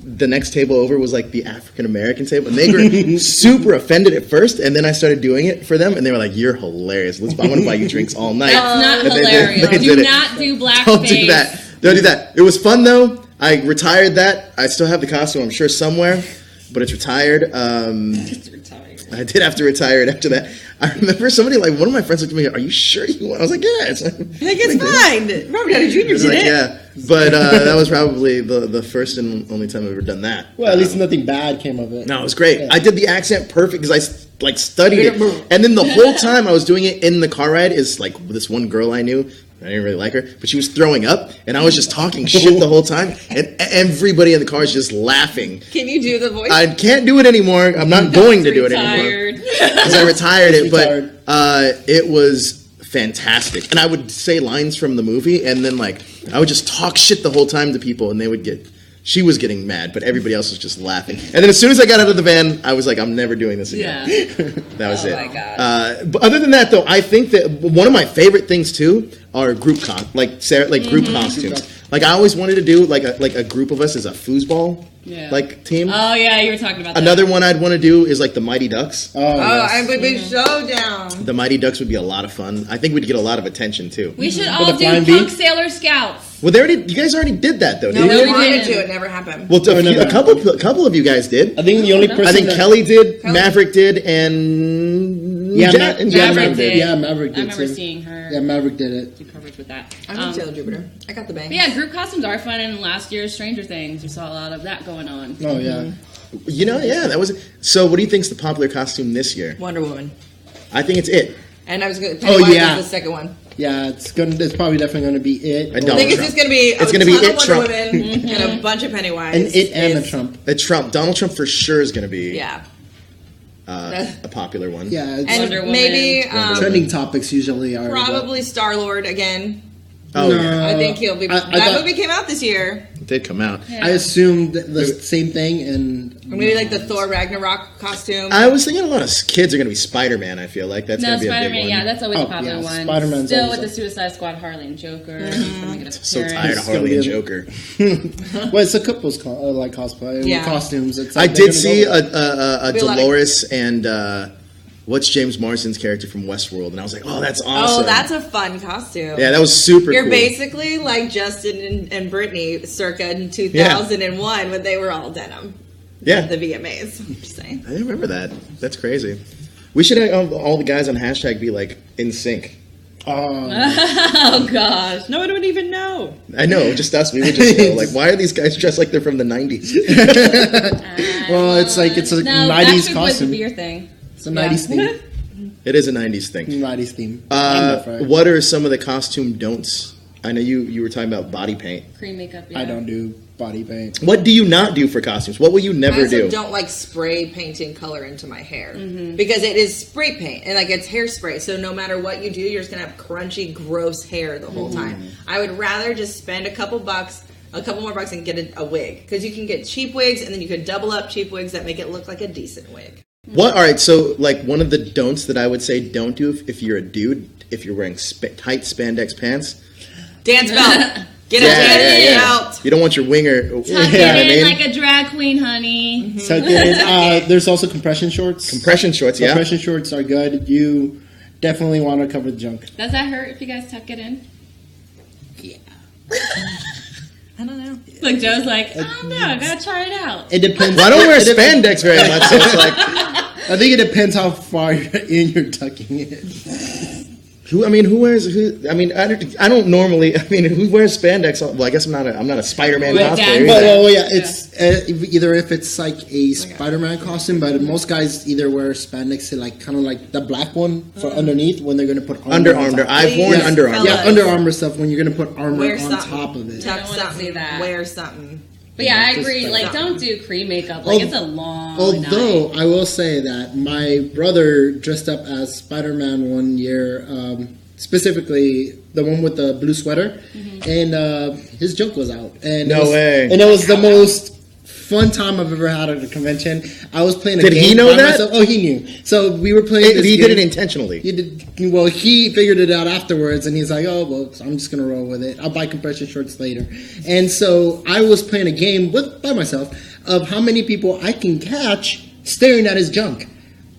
the next table over was like the African American table, and they were super offended at first, and then I started doing it for them, and they were like, "You're hilarious. I want to buy you drinks all night." That's not hilarious. Do not do blackface. Don't do that. Don't do that. It was fun though. I retired that. I still have the costume, I'm sure, somewhere, but it's retired. It's retired. I did have to retire it after that. I remember somebody, like, one of my friends looked at me, "Are you sure you want?" I was like, "Yeah." It's fine. Robert Downey Jr. did like, it. yeah. But that was probably the first and only time I've ever done that. Well, at least nothing bad came of it. No, it was great. Yeah. I did the accent perfect because I studied it. And then the whole time I was doing it in the car ride is like this one girl I knew. I didn't really like her, but she was throwing up, and I was just talking shit the whole time, and everybody in the car is just laughing. Can you do the voice? I can't do it anymore. I'm not going to do it anymore because I retired it. But it was fantastic, and I would say lines from the movie, and then like I would just talk shit the whole time to people, and they would get. She was getting mad, but everybody else was just laughing. And then as soon as I got out of the van, I was like, "I'm never doing this again." Yeah. That was it. Oh my god! But other than that, though, I think that one of my favorite things too are group group costumes. Like I always wanted to do like a group of us as a foosball team. Oh yeah, you were talking about that. Another one I'd want to do is like the Mighty Ducks. Oh, yes. I would be so down. The Mighty Ducks would be a lot of fun. I think we'd get a lot of attention too. We should all do Punk Sailor Scouts. Well, you guys already did that though. No, we wanted to. It never happened. Well, a couple of you guys did. I think the only person. I think Kelly did, Maverick did, and Yeah, Maverick did. Yeah, Maverick did. I remember too. seeing her. Yeah, Maverick did it. Do coverage with that. I'm in Taylor Jupiter. I got the bangs. But yeah, group costumes are fun, and last year's Stranger Things, we saw a lot of that going on. Oh yeah. You know, yeah, that was. So, what do you think's the popular costume this year? Wonder Woman. I think it's it. And I was going to. Yeah. The second one. Yeah, it's probably definitely gonna be it. And I Donald think it's Trump. just going to be. It's going to be ton it, of Wonder Trump. Women and a bunch of Pennywise. And it and a Trump. A Trump. Donald Trump for sure is going to be. Yeah. A popular one. Yeah, it's And Wonder Woman. maybe trending topics usually are probably Star-Lord again. Oh, No. yeah. I think he'll be. I that thought- movie came out this year. It did come out. Yeah. I assumed the same thing, and Or maybe like the Thor Ragnarok costume. I was thinking a lot of kids are going to be Spider-Man. I feel like that's No, going to be a big Spider-Man, one. yeah, that's always Oh, a popular yeah, one. Spider-Man's Still always with the up. Suicide Squad, Harley and Joker. So tired of Harley and Joker. well, it's a couple's cosplay Yeah. with costumes. It's I like they're did gonna see go- a Be a lot of- Dolores and what's James Marsden's character from Westworld, and I was like, oh, that's awesome. Oh, that's a fun costume. yeah, that was super You're cool. basically like Justin and Brittany circa in 2001 when they were all denim. Yeah, The VMAs. I'm just saying. I didn't remember that. That's crazy. We should have all the guys on hashtag be like in sync. Oh, gosh. No one would even know. I know, just us. We would just go like, why are these guys dressed like they're from the '90s? well, it's like it's a No, 90s Backstreet Boys costume. would be your thing. It's a 90s theme. It is a '90s thing. 90s theme. I'm not for it. What are some of the costume don'ts? I know you were talking about body paint. Cream makeup, yeah. I don't do body paint. What do you not do for costumes? What will you I never also do? don't like spray painting color into my hair because it is spray paint and like it's hairspray. So no matter what you do, you're just gonna have crunchy, gross hair the whole time. I would rather just spend a couple more bucks, and get a wig because you can get cheap wigs and then you could double up cheap wigs that make it look like a decent wig. What? All right. So, like, one of the don'ts that I would say don't do if you're a dude, if you're wearing tight spandex pants. Dance belt. Get a dance belt. You don't want your winger. Tuck Yeah, it I in mean, like a drag queen, honey. So there's also compression shorts. compression shorts. Yeah. Compression shorts are good. You definitely want to cover the junk. Does that hurt if you guys tuck it in? I don't know. Look, Joe's like, I don't know, I gotta try it out. It depends. Well, I don't wear it depends- spandex very much, so it's like, I think it depends how far you're tucking it. who? I mean, who wears? Who? I mean, I don't normally. I mean, who wears spandex? Well, I guess I'm not a Spider-Man But cosplayer. Dan- either. Well, yeah, it's either if it's like a Spider-Man costume, but most guys either wear spandex to like kind of like the black one for underneath when they're gonna put armor Under on Armour. top. I've worn Please, Under Armour. fellas. Yeah, Under Armour stuff when you're gonna put armor Wear on something. top of it. I Tuck don't wanna something. see that. Wear something. But yeah, I Just agree. like Like, that. don't do cream makeup. Like, it's a long Although night. I will say that my brother dressed up as Spider-Man one year, specifically the one with the blue sweater, and his joke was out. And No way. And it was the most fun time I've ever had at a convention. I was playing a Did game he know by that? myself. Oh, he knew. So we were playing this He game. did it intentionally. He did well. He figured it out afterwards, and he's like, "Oh well, I'm just gonna roll with it. I'll buy compression shorts later." And so I was playing a game by myself of how many people I can catch staring at his junk.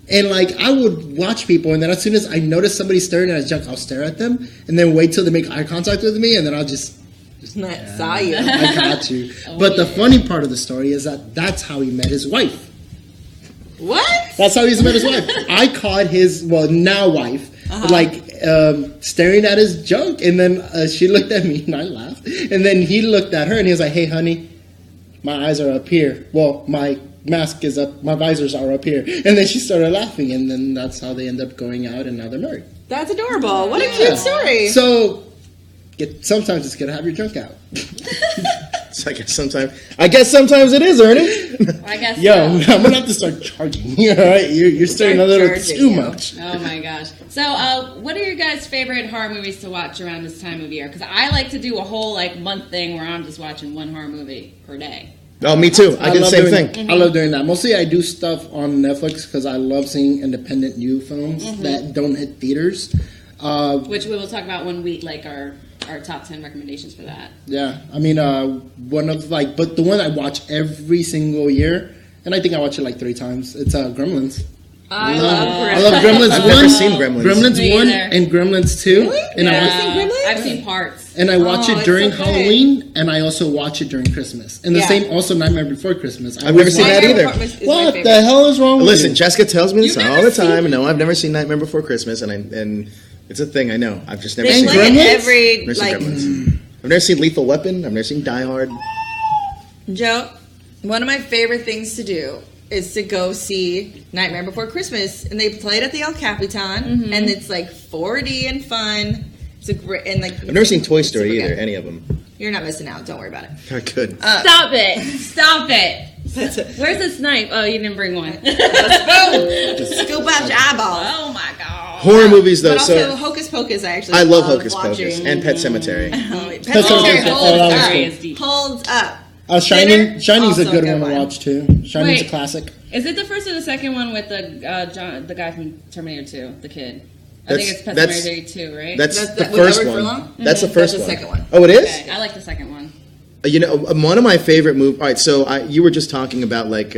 And like I would watch people, and then as soon as I notice somebody staring at his junk, I'll stare at them, and then wait till they make eye contact with me, and then I'll just Saw you. I got you. But the funny part of the story is that that's how he met his wife. What? That's how he's met his wife. I caught his, now wife, staring at his junk. And then she looked at me and I laughed. And then he looked at her and he was like, "Hey, honey, my eyes are up here. Well, my mask is up. My visors are up here." And then she started laughing. And then that's how they end up going out and now they're married. That's adorable. What a Yeah. cute story. So sometimes it's going to have your junk out. So I guess sometimes it is, Ernie. I guess Yo, so. I'm going to have to start charging you. All right? You're staring a little charging too you. much. Oh my gosh. So, what are your guys' favorite horror movies to watch around this time of year? Because I like to do a whole month thing where I'm just watching one horror movie per day. Oh, me too. I do the love same doing- thing. I love doing that. Mostly I do stuff on Netflix because I love seeing independent new films that don't hit theaters. Which we will talk about when we our top 10 recommendations for that. Yeah, I mean, but the one I watch every single year, and I think I watch it 3 times, it's Gremlins. I love Gremlins. I love Gremlins 1. I've never seen Gremlins. Gremlins Me 1 either. and Gremlins 2. Really? And I've seen parts. I watch it it's during so good. Halloween, and I also watch it during Christmas. And the same also Nightmare Before Christmas. I've never seen that either. What the hell is wrong with Listen, you? Jessica tells me this You've all never the time. seen- No, I've never seen Nightmare Before Christmas, and it's a thing I know. I've just never They seen play it Gremlins? every, I've never seen like, Gremlins. I've never seen Lethal Weapon. I've never seen Die Hard. Joe, one of my favorite things to do is to go see Nightmare Before Christmas, and they play it at the El Capitan, and it's like 4D and fun. It's a great, and like I've never seen Toy it's Story super either. good. Any of them. You're not missing out. Don't worry about it. I could. Stop it. That's it. Where's the snipe? Oh, you didn't bring one. Scoop out your eyeballs. Oh my god. Horror movies though. But also so Hocus Pocus, I actually I love Hocus Pocus watching. and Pet Cemetery. Pet Cemetery Cemetery holds holds up. Shining's also a good a one good to one. watch too. Shining's a Wait. classic. Is it the first or the second one with the guy from Terminator 2, the kid? I think it's Pet Cemetery 2, right? That's That's the with first Edward one. Furlong? That's the Mhm. first That's the one. second one. Oh, it is. Okay, I like the second one. You know, one of my favorite movies. All right, so you were just talking about like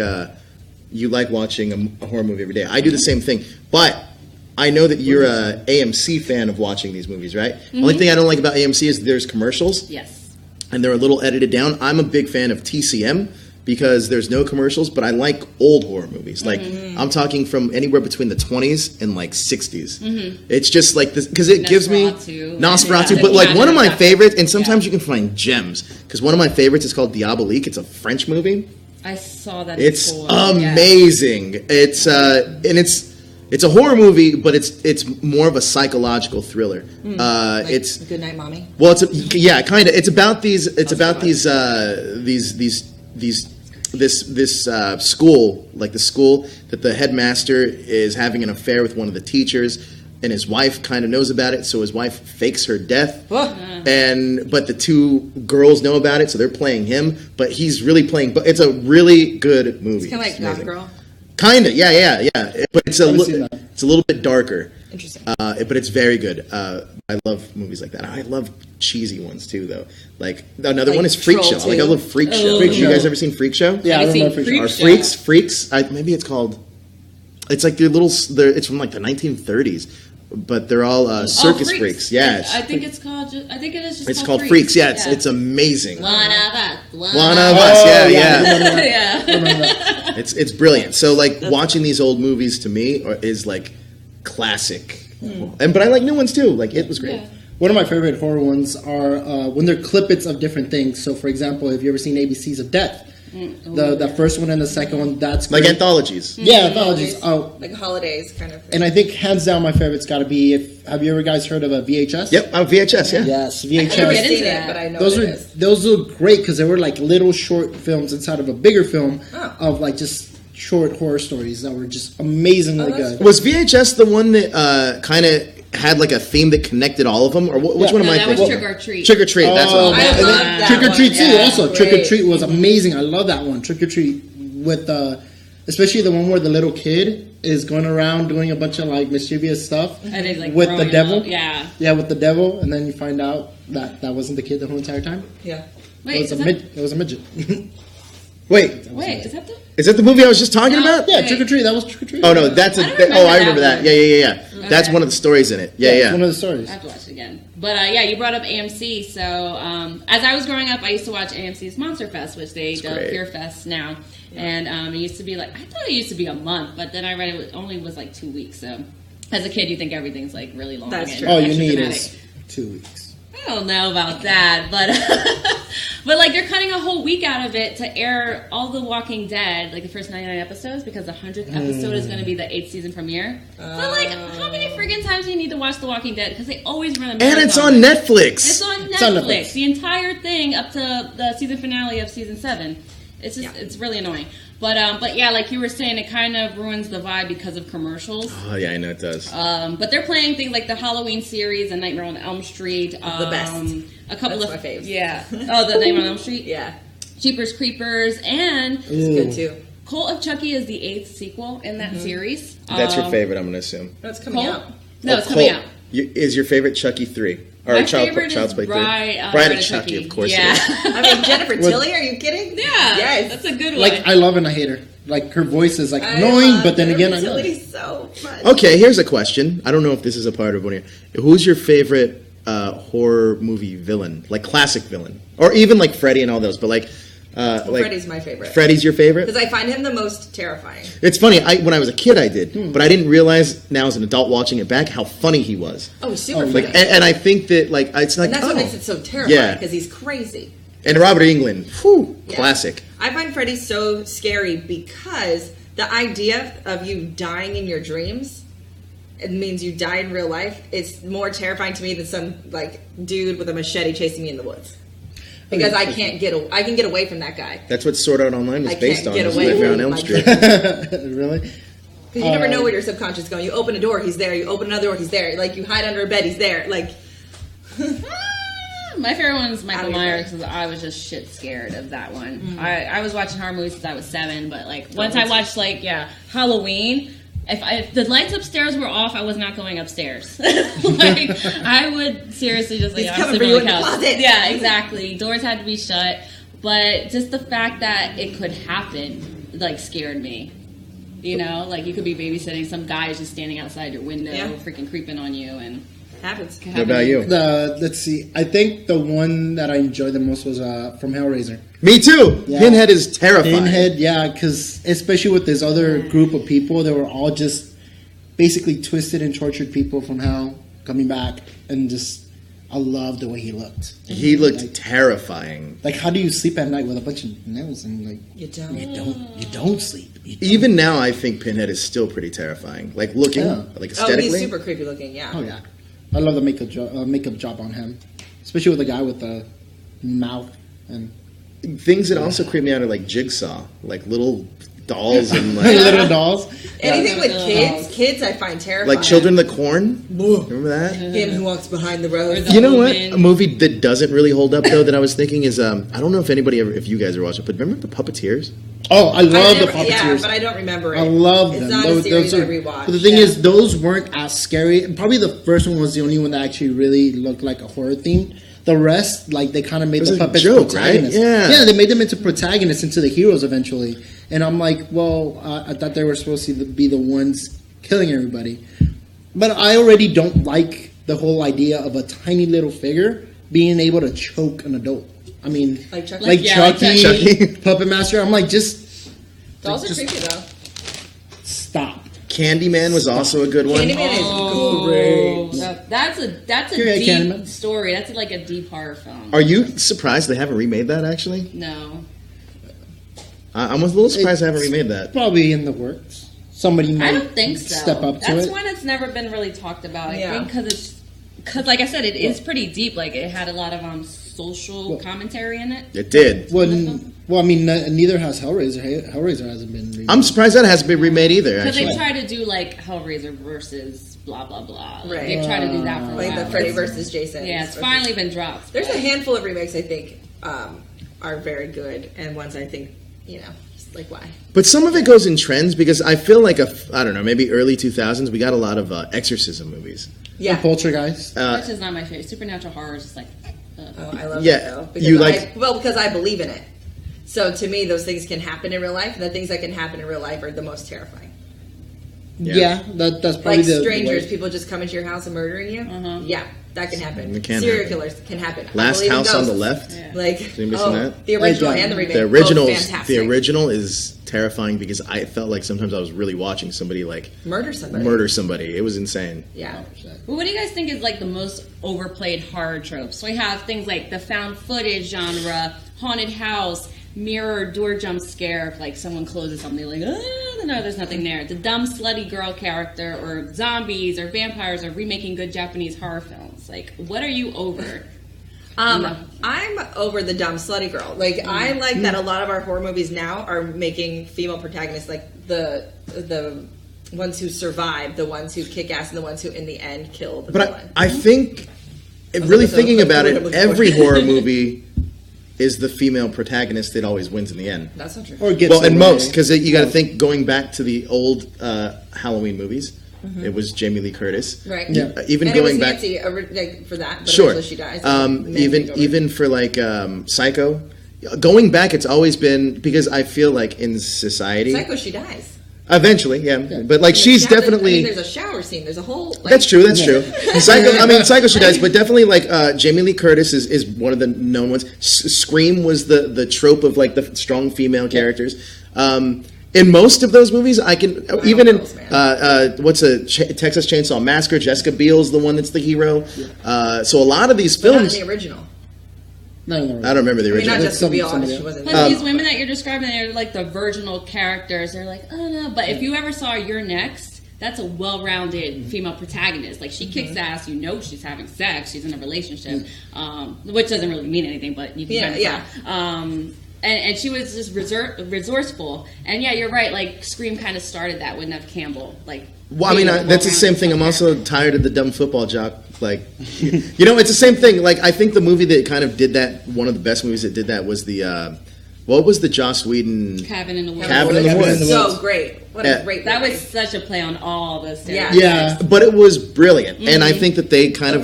you like watching a horror movie every day. I do the same thing, but I know that you're a AMC fan of watching these movies, right? Only thing I don't like about AMC is there's commercials, Yes. and they're a little edited down. I'm a big fan of TCM because there's no commercials, but I like old horror movies. Like I'm talking from anywhere between the 20s and like 60s. It's just like this because it gives me Nosferatu. but like Yeah. one of my favorites, and sometimes you can find gems because one of my favorites is called Diabolique. It's a French movie. I saw that. It's before. amazing. It's and it's a horror movie, but it's more of a psychological thriller. It's Good Night, Mommy. well, yeah, kind of. It's about these. It's about these this school, like the school that the headmaster is having an affair with one of the teachers, and his wife kind of knows about it, so his wife fakes her death. But the two girls know about it, so they're playing him, but he's really playing. But it's a really good movie. It's kind of like Goth amazing. Girl. Kind of, yeah. But it's Haven't seen that. it's a little bit darker. Interesting. But it's very good. I love movies like that. I love cheesy ones too, though. Like another Like one is Freak Troll Show. Like I 2. love Freak Show. Freak Have you Show. guys ever seen Freak Show? Yeah, I Have you remember seen for sure. Or Freak Show? Freaks. Maybe it's called. It's like it's from like the 1930s, but they're all circus freaks. Yeah, I think it's called. I think it is just. it's called Freaks. Yeah, it's amazing. One of us. One of us. Yeah. Yeah. It's brilliant. So like watching these old movies to me is like classic, but I like new ones too. Like it was great. Yeah. One of my favorite horror ones are when they're clippets of different things. So, for example, have you ever seen ABCs of Death? The first one and the second one, that's Like great. anthologies. Yeah, anthologies. Oh, Like holidays kind of thing. and I think hands down my favorite's got to be. Have you ever guys heard of a VHS? Yep, VHS. Yeah. Yes, I've never VHS. get into seen it, that. but I know Those what are it is. those are great because they were like little short films inside of a bigger film of like just short horror stories that were just amazingly that's good. Was VHS the one that kind of had like a theme that connected all of them, or which Yeah. one am No, I that was thinking? Trick or Treat. Trick or Treat. That's what. I I'm love thinking. that Trick or one. Treat too. Yeah, Also, great. Trick or Treat was amazing. I love that one. Trick or Treat with especially the one where the little kid is going around doing a bunch of like mischievous stuff And they, like, with the growing devil. up. Yeah. Yeah, with the devil, and then you find out that wasn't the kid the whole entire time. Yeah. Wait, It was is a that, It was a midget. Wait, is that the? is that the movie I was just talking about? Yeah, Wait. Trick or Treat. That was Trick or Treat. Oh no, that's a. I don't remember I that remember that. one. Yeah. That's one of the stories in it. Yeah. it's one of the stories. I have to watch it again. But yeah, you brought up AMC. So as I was growing up, I used to watch AMC's Monster Fest, which they dub great. Fear Fest now. And it used to be like, I thought it used to be a month, but then I read it only was like 2 weeks. So as a kid, you think everything's like really long. That's and true. All you extra need dramatic. is 2 weeks. I don't know about that, but but like they're cutting a whole week out of it to air all the Walking Dead, like the first 99 episodes, because the 100th episode is going to be the 8th season premiere. So like, how many friggin' times do you need to watch The Walking Dead? Because they always run a marathon. And it's on Netflix. It's on Netflix. on Netflix. The entire thing up to the season finale of season 7. It's just it's really annoying. But yeah, like you were saying, it kind of ruins the vibe because of commercials. Oh yeah, I know it does. But they're playing things like the Halloween series and Nightmare on Elm Street. The best. A couple That's of my faves. Yeah. Oh, the Nightmare on Elm Street. Yeah. Jeepers Creepers, and It's good too. Cult of Chucky is the 8th sequel in that series. That's your favorite, I'm going to assume. That's coming Cult? out. No, it's coming out. Is your favorite Chucky 3? Or My Child's favorite is Play 3? Bride of Chucky, of course. Yeah. It is. I mean, Jennifer Tilly, are you kidding? Yeah. Yes. That's a good one. Like I love and I hate her. like her voice is like annoying, but then again, I know. So much. Okay, here's a question. I don't know if this is a part of one of your... Who's your favorite horror movie villain? Like classic villain, or even like Freddy and all those, but like Freddy's my favorite. Freddy's your favorite? Because I find him the most terrifying. It's funny. When I was a kid, I did, but I didn't realize now as an adult watching it back how funny he was. Oh, he's super like, funny. and I think that like it's like and that's what makes it so terrifying because he's crazy. And Robert Englund, classic. I find Freddy so scary because the idea of you dying in your dreams, it means you die in real life. It's more terrifying to me than some like dude with a machete chasing me in the woods. Because I can get away from that guy. That's what Sword Art Online was based on. Nightmare on Elm Street. Really? Because you never know where your subconscious is going. You open a door, he's there. You open another door, he's there. Like you hide under a bed, he's there. Like. My favorite one is Michael Myers because I was just shit scared of that one. Mm-hmm. I was watching horror movies since I was 7, but like once I watched Halloween, if the lights upstairs were off, I was not going upstairs. Like I would seriously just like coming for you in the closet. Yeah, exactly. Doors had to be shut, but just the fact that it could happen like scared me. You know, like you could be babysitting, some guy is just standing outside your window, freaking creeping on you, and. Happens. What about you? Let's see. I think the one that I enjoyed the most was from Hellraiser. Me too. Yeah. Pinhead is terrifying. Pinhead, yeah, because especially with this other group of people, they were all just basically twisted and tortured people from hell coming back, and just I love the way he looked. He looked terrifying. Like, how do you sleep at night with a bunch of nails and like you don't sleep. Even now, I think Pinhead is still pretty terrifying. Like looking, like aesthetically. Oh, he's super creepy looking. Yeah. Oh yeah. I love the makeup job on him, especially with the guy with the mouth and things that also creep me out are like Jigsaw, like little dolls and like little dolls. Anything with kids I find terrifying. Like Children of the Corn. Remember that? Him who walks behind the road. You know what? A movie that doesn't really hold up though that I was thinking is I don't know if you guys are watching, but remember the Puppeteers? Oh, I love the Puppeteers. Yeah, but I don't remember it. I love them. It's not a series I rewatched. But the thing is, those weren't as scary. Probably the first one was the only one that actually really looked like a horror theme. The rest, like, they kind of made the puppets protagonists. Right? Yeah, they made them into protagonists, into the heroes eventually. And I'm like, well, I thought they were supposed to be the ones killing everybody. But I already don't like the whole idea of a tiny little figure being able to choke an adult. I mean, like Chucky, Puppet Master. I'm like, dolls are creepy though. Stop. Candyman was also a good one. Candyman is great. That's a deep story. That's like a deep horror film. Are you surprised they haven't remade that? Actually, no. I was a little surprised they haven't remade that. Probably in the works. Somebody might. I don't think so. Step up to it. That's one that's never been really talked about. I think because like I said, it is pretty deep. Like it had a lot of social commentary in it. It did. Well, I mean, neither has Hellraiser. Hellraiser hasn't been remade. I'm surprised that hasn't been remade either, because they tried to do, like, Hellraiser versus blah, blah, blah. Like, they've tried to do that for a while. Like the Freddy versus Jason. Yeah, it's finally been dropped. There's a handful of remakes I think are very good, and ones I think, just like, why? But some of it goes in trends, because I feel like, I don't know, maybe early 2000s, we got a lot of exorcism movies. Yeah. Poltergeist. Which is not my favorite. Supernatural horror is just like... I love that, though. Because I believe in it. So to me, those things can happen in real life, and the things that can happen in real life are the most terrifying. Yeah, that's probably like strangers, people just coming to your house and murdering you. Yeah, that can happen. Serial killers can happen. Last House on the Left. Yeah. Like that? The original and the remake. The original is terrifying because I felt like sometimes I was really watching somebody like murder somebody. It was insane. Yeah. Well, what do you guys think is like the most overplayed horror tropes? So we have things like the found footage genre, haunted house, mirror door jump scare. If like someone closes something, like no, there's nothing there. The dumb slutty girl character, or zombies, or vampires, or remaking good Japanese horror films. Like, what are you over? I'm over the dumb slutty girl. Like, I like that a lot of our horror movies now are making female protagonists like the ones who survive, the ones who kick ass, and the ones who in the end kill the villain. I think, really thinking about it, every horror movie is the female protagonist that always wins in the end. That's not true. Or gets in most, because you got to think, going back to the old Halloween movies, it was Jamie Lee Curtis. Right. Yeah. Even and going it was back Nancy, for that. But sure. she dies. Even for like Psycho, going back, it's always been because I feel like in society, Psycho, she dies. Eventually, yeah. But like she's definitely. There's a shower scene. There's a whole. Like, that's true. Psycho. She dies, but definitely like Jamie Lee Curtis is one of the known ones. Scream was the trope of like the strong female characters. In most of those movies, I can even in Texas Chainsaw Massacre, Jessica Biel's the one that's the hero. So a lot of these films. Not in the original. No, I don't remember the original. Not Jessica Biel. She wasn't. But these women that you're describing, they're like the virginal characters. They're like, oh no. But if you ever saw You're Next, that's a well-rounded female protagonist. Like she kicks ass. You know she's having sex. She's in a relationship, which doesn't really mean anything, but you can kind of And she was just resourceful. And yeah, you're right. Like Scream kind of started that with Neve Campbell. Like, well, I mean, that's the same thing. I'm also tired of the dumb football jock. Like, you know, it's the same thing. Like, I think the movie that kind of did that, one of the best movies that did that was the, what was the Joss Whedon? Cabin in the Woods. Cabin in the Woods. So great. What a great movie. That was such a play on all the stereotypes. Yeah, but it was brilliant. And I think that they kind of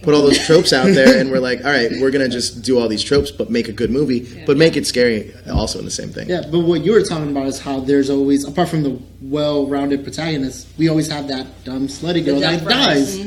put all those tropes out there and we're like, all right, we're going to just do all these tropes but make a good movie, but make it scary also in the same thing. Yeah, but what you were talking about is how there's always, apart from the well-rounded protagonist, we always have that dumb slutty girl that dies.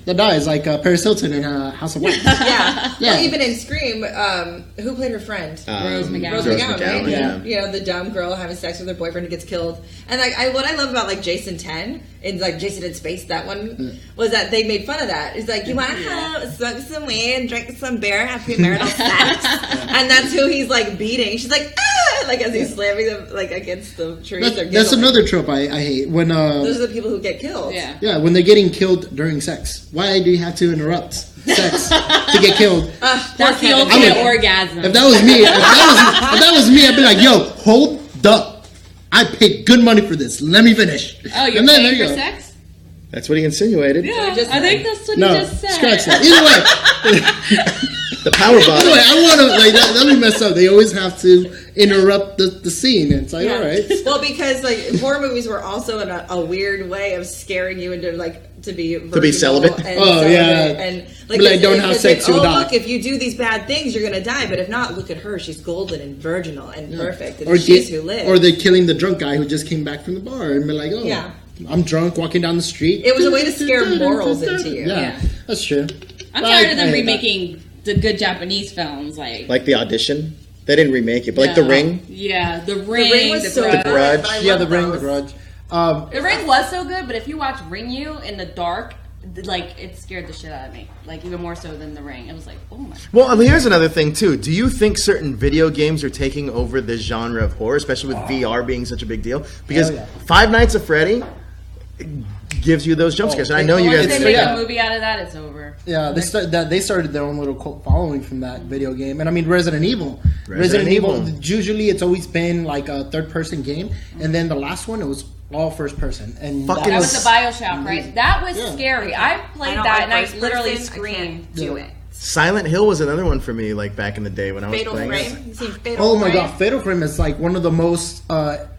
That dies, like Paris Hilton in House of Wax. Yeah. Well, even in Scream, who played her friend? Rose McGowan. Rose McGowan, right? Yeah. You know, the dumb girl having sex with her boyfriend who gets killed. And like, what I love about like Jason 10 in like Jason in Space, that one was that they made fun of that. It's like, you want to smoke some weed and drink some beer, have premarital sex, and that's who he's like beating. She's like, ah, like as he's slamming them like against the trees. That's another trope I hate. When those are the people who get killed. Yeah, when they're getting killed during sex. Why do you have to interrupt sex to get killed? That's the ultimate orgasm. If that was me, I'd be like, yo, hold up. I paid good money for this. Let me finish. Oh, you're paying for sex? That's what he insinuated. Yeah, I think that's what he just said. Scratch that. Either way. The power bottle. Anyway, I want to, like, that'll be messed up. They always have to interrupt the scene. It's like, all right. Well, because, like, horror movies were also in a weird way of scaring you into, like, to be celibate. And like don't have sex, you'll die. Look, if you do these bad things, you're gonna die. But if not, look at her; she's golden and virginal and perfect, and she's who lives. Or they're killing the drunk guy who just came back from the bar and be like, oh, I'm drunk, walking down the street. It was a way to scare morals into you. Yeah, that's true. I'm tired of them remaking the good Japanese films, like The Audition. They didn't remake it, but like The Ring. Yeah, The Ring was The so Grudge. good. The Ring, The Grudge. The Ring was so good, but if you watch Ring You in the dark, like it scared the shit out of me. Like even more so than The Ring. It was like, oh my. Well, here's another thing too. Do you think certain video games are taking over the genre of horror, especially with VR being such a big deal? Because Five Nights at Freddy gives you those jump scares, and I know you guys. If they make a movie out of that, it's over. Yeah, they started their own little cult following from that video game, and I mean Resident Evil. Resident Evil. Usually, it's always been like a third-person game, and then the last one it was all first-person. And that was the BioShock, right? That was scary. I played that, and I literally screamed to it. Silent Hill was another one for me, like back in the day when I was playing. Oh my god, Fatal Frame is like one of the most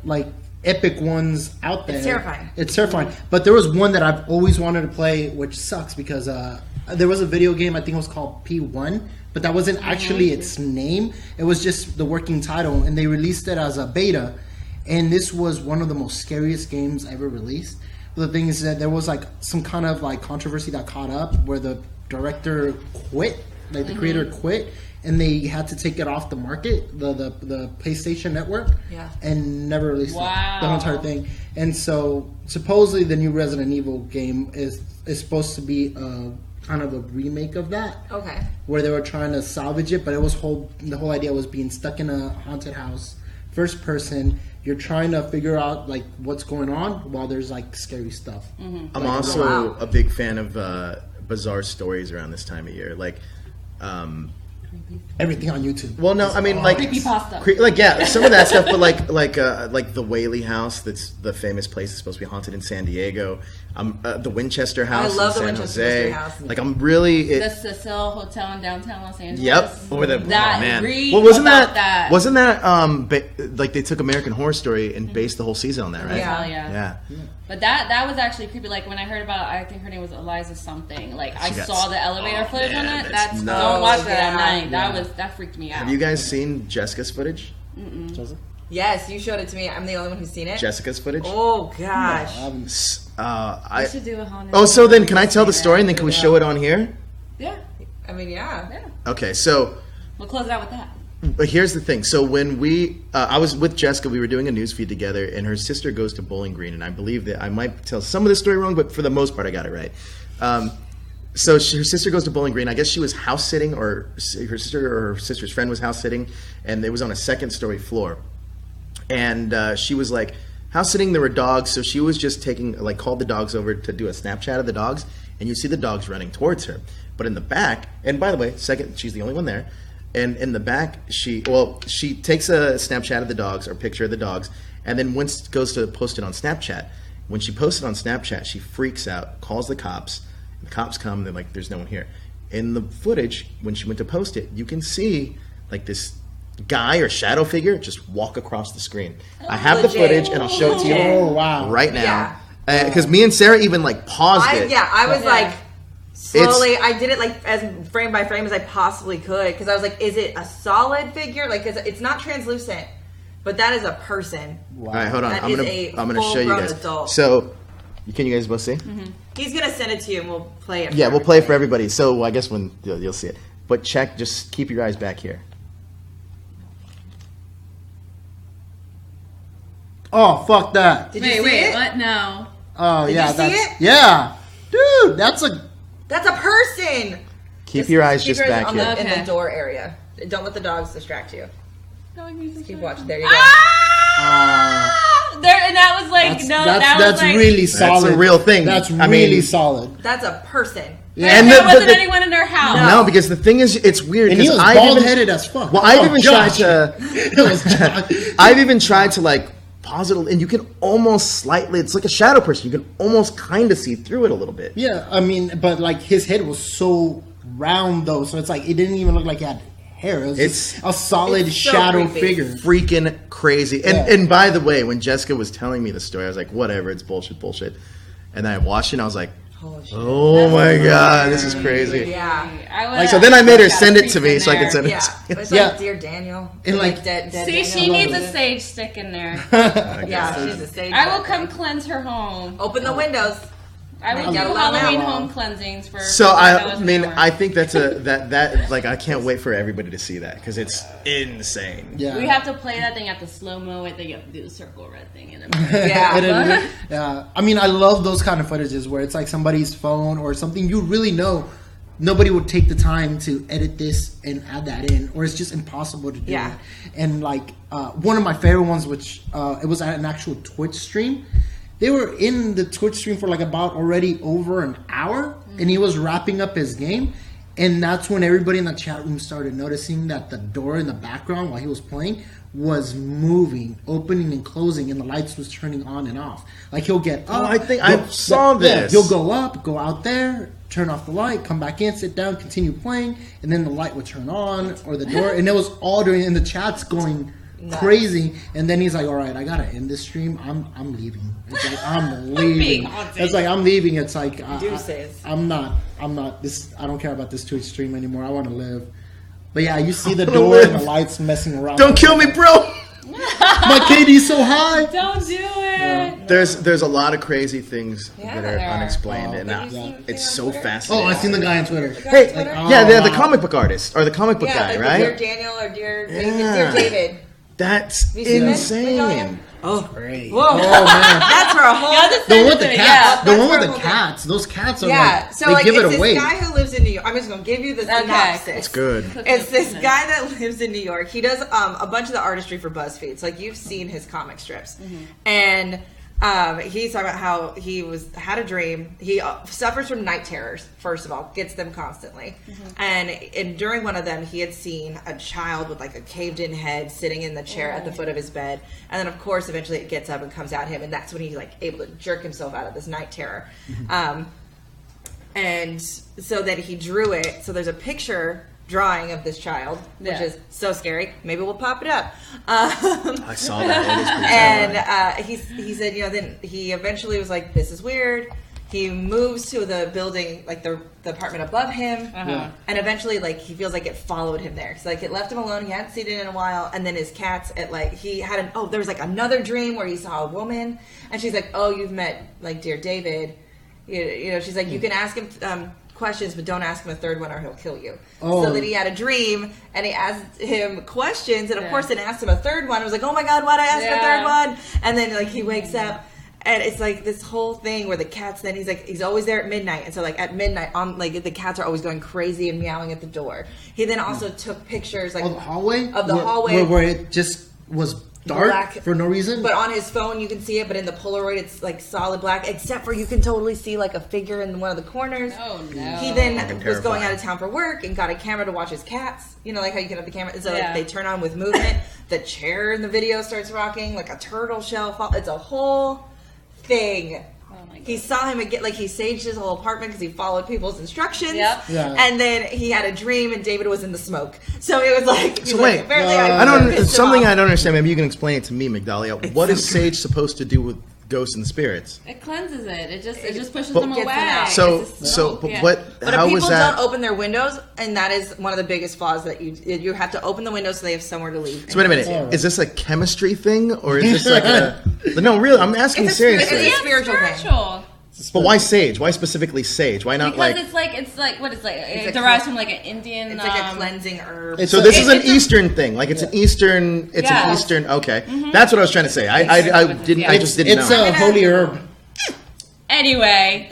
like epic ones out there. It's terrifying. But there was one that I've always wanted to play, which sucks because there was a video game, I think it was called P1, but that wasn't actually its name. It was just the working title, and they released it as a beta. And this was one of the most scariest games ever released. But the thing is that there was like some kind of like controversy that caught up where the director quit, like the creator quit, and they had to take it off the market, the PlayStation Network, and never released the whole entire thing. And so supposedly the new Resident Evil game is supposed to be kind of a remake of that. Okay. Where they were trying to salvage it, but it was the whole idea was being stuck in a haunted house, first person. You're trying to figure out like what's going on while there's like scary stuff. I'm also a big fan of bizarre stories around this time of year, like everything on YouTube. Well, no, I mean like creepypasta. some of that stuff, but like the Whaley House, that's the famous place that's supposed to be haunted in San Diego. The Winchester House. I love in the San Winchester Jose. House. Like I'm really the Cecil Hotel in downtown Los Angeles. Yep. Or the man. Well, wasn't that like they took American Horror Story and based the whole season on that, right? Yeah. But that was actually creepy. Like when I heard about it, I think her name was Eliza something. Like I saw the elevator footage on it. Don't watch that at like that freaked me out. Have you guys seen Jessica's footage? Yes, you showed it to me. I'm the only one who's seen it. Jessica's footage? Oh gosh. We should do a haunted. Oh, so then can I tell the story and then can we show it on here? Yeah. I mean, yeah. Okay, so We'll close it out with that. but here's the thing. So when I was with Jessica, we were doing a news feed together, and her sister goes to Bowling Green, and I believe that I might tell some of the story wrong, but for the most part, I got it right. So her sister goes to Bowling Green. I guess she was house sitting, or her sister's friend was house sitting, and it was on a second story floor. And she was like house sitting. There were dogs, so she was just called the dogs over to do a Snapchat of the dogs, and you see the dogs running towards her. But in the back, and by the way, she's the only one there. And in the back, she takes a Snapchat of the dogs or picture of the dogs, and then once goes to post it on Snapchat. When she posts it on Snapchat, she freaks out, calls the cops. The cops come, and they're like, "There's no one here." In the footage, when she went to post it, you can see like this guy or shadow figure just walk across the screen. I have the footage, and I'll show it to you right now. Because me and Sarah even paused it. Yeah, I was like. Slowly, I did it as frame by frame as I possibly could because I was like, "Is it a solid figure? Cause it's not translucent, but that is a person." Wow. All right, hold on. That I'm gonna show you guys. Adult. So, can you guys both see? Mm-hmm. He's gonna send it to you, and we'll play it. Yeah, we'll play it for everybody. So I guess when you'll see it, but just keep your eyes back here. Oh, fuck that. Did you see it? What? No. Oh, Did yeah. you see it? Yeah. Dude, that's a person. Keep your eyes just back on here. In the door area. Don't let the dogs distract you. Just keep watching. There you go. There, and that was like that's really solid. That's a real thing. That's really solid. That's a person. Yeah. And there wasn't anyone in their house. No, because the thing is, it's weird. And he was bald-headed as fuck. Well, I've even tried to. I've even tried to pause it, and you can almost slightly. It's like a shadow person. You can almost kind of see through it a little bit. Yeah, I mean, but his head was so round though, so it's it didn't even look like he had hair. It was just a solid shadow figure. Freaking crazy. And by the way, when Jessica was telling me the story, I was like, whatever, it's bullshit. And then I watched it, and I was like, oh my god, this is crazy. Yeah. So then I made her send it to me so I could send it to you. It's like Dear Daniel. And dead See, she needs a sage stick in there. Yeah, she's a sage. I will come cleanse her home. Open the windows. I will do Halloween home cleansings for. So I think that's I can't wait for everybody to see that because it's insane. Yeah. We have to play that thing at the slow mo. Then you have to do the circle red thing in it. Yeah. I mean, I love those kind of footages where it's somebody's phone or something you really know nobody would take the time to edit this and add that in, or it's just impossible to do. Yeah. And one of my favorite ones, which it was at an actual Twitch stream. They were in the Twitch stream for about already over an hour, and he was wrapping up his game. And that's when everybody in the chat room started noticing that the door in the background while he was playing was moving, opening and closing, and the lights was turning on and off. He'll get up. Oh, I think I saw this. Yeah, he'll go up, go out there, turn off the light, come back in, sit down, continue playing, and then the light would turn on or the door. And it was all during, and the chat's going crazy. And then he's like, all right, I gotta end this stream. I'm leaving. It's I'm leaving. It's I'm leaving. It's I'm not this. I don't care about this Twitch stream anymore. I want to live. But yeah, you see the door and the lights messing around. Don't kill me, bro. My KD's so high. Don't do it. Yeah. There's a lot of crazy things that are unexplained, and it's so fascinating. Oh, I seen the guy on Twitter. Hey, the comic book artist or the comic book guy, right? Dear Daniel or Dear David. That's insane. Oh, great. Whoa. Oh, man. That's for a whole... The one with the cats. The one with the cats. Those cats are they give it away. It's this guy who lives in New York. I'm just going to give you the synopsis. It's good. It's this guy that lives in New York. He does a bunch of the artistry for BuzzFeed. So, you've seen his comic strips. Mm-hmm. And... he's talking about how he had a dream. He suffers from night terrors, first of all, gets them constantly. Mm-hmm. And during one of them, he had seen a child with a caved in head sitting in the chair at the foot of his bed. And then, of course, eventually it gets up and comes at him. And that's when he's able to jerk himself out of this night terror. Mm-hmm. And so then he drew it. So there's a picture drawing of this child, which is so scary. Maybe we'll pop it up. I saw that. And he said, then he eventually was like, this is weird. he moves to the building, like the apartment above him, and eventually, like, he feels like it followed him there. So, like, it left him alone. He hadn't seen it in a while, and then his cats, there was, like, another dream where he saw a woman, and she's like, oh, you've met, like, dear David. You know, she's like, you can ask him questions, but don't ask him a third one or he'll kill you. So then he had a dream, and he asked him questions, and of course, then asked him a third one. I was like, oh my God, why'd I ask him a third one? And then, like, he wakes up. And it's like this whole thing where the cats, then he's always there at midnight. And so, like, at midnight, the cats are always going crazy and meowing at the door. He then also took pictures, like, of the hallway? hallway. Where it just was dark black, for no reason? But on his phone, you can see it. But in the Polaroid, it's, like, solid black. Except for you can totally see, like, a figure in one of the corners. Oh, no. He then was going out of town for work and got a camera to watch his cats. You know, like how you can have the camera. So, like, they turn on with movement. The chair in the video starts rocking. Like, a turtle shell. It's a whole thing. Oh my God. He saw him again, like, he saged his whole apartment because he followed people's instructions. And then he had a dream, and David was in the smoke. So it was like, apparently I don't. Something I don't understand. Maybe you can explain it to me, Migdalia. What is sage supposed to do with ghosts and spirits? It cleanses it. It just pushes them away. But how people was that? Don't open their windows, and that is one of the biggest flaws that you have to open the windows so they have somewhere to leave. So wait a minute, is this a chemistry thing, or is this like a? No, really, I'm asking seriously. It's a spiritual thing. But why sage? Why specifically sage? Why not because it's like what it's like. It derives from like an Indian. It's like a cleansing herb. So this is an Eastern thing. Like it's an Eastern. It's an Eastern. Okay, that's what I was trying to say. I didn't. I just didn't know. It's a holy herb. Anyway,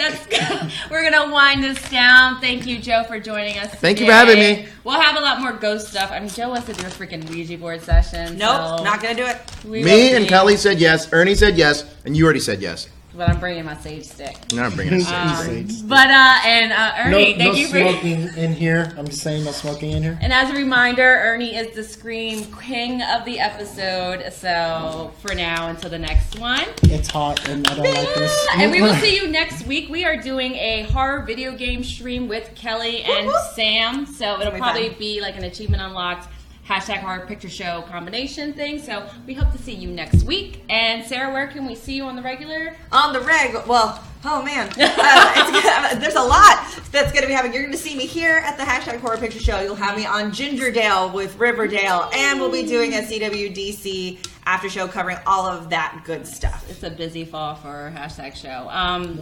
we're gonna wind this down. Thank you, Joe, for joining us. Thank you for having me. We'll have a lot more ghost stuff. I mean, Joe wants to do a freaking Ouija board session. Nope, not gonna do it. Me and Kelly said yes. Ernie said yes, and you already said yes. But I'm bringing my sage stick. No, I'm bringing a sage. But Ernie, thank you for smoking in here. I'm just saying, no smoking in here. And as a reminder, Ernie is the scream king of the episode. So for now, until the next one, it's hot and I don't like this. And we will see you next week. We are doing a horror video game stream with Kelly and Sam. So it'll probably be like an achievement unlocked. #horror picture show combination thing. So we hope to see you next week. And Sarah, where can we see you on the regular? On the reg, well, oh man, there's a lot that's going to be happening. You're going to see me here at the #horror picture show. You'll have me on Gingerdale with Riverdale, and we'll be doing a CWDC after show covering all of that good stuff. It's a busy fall for #show. I'm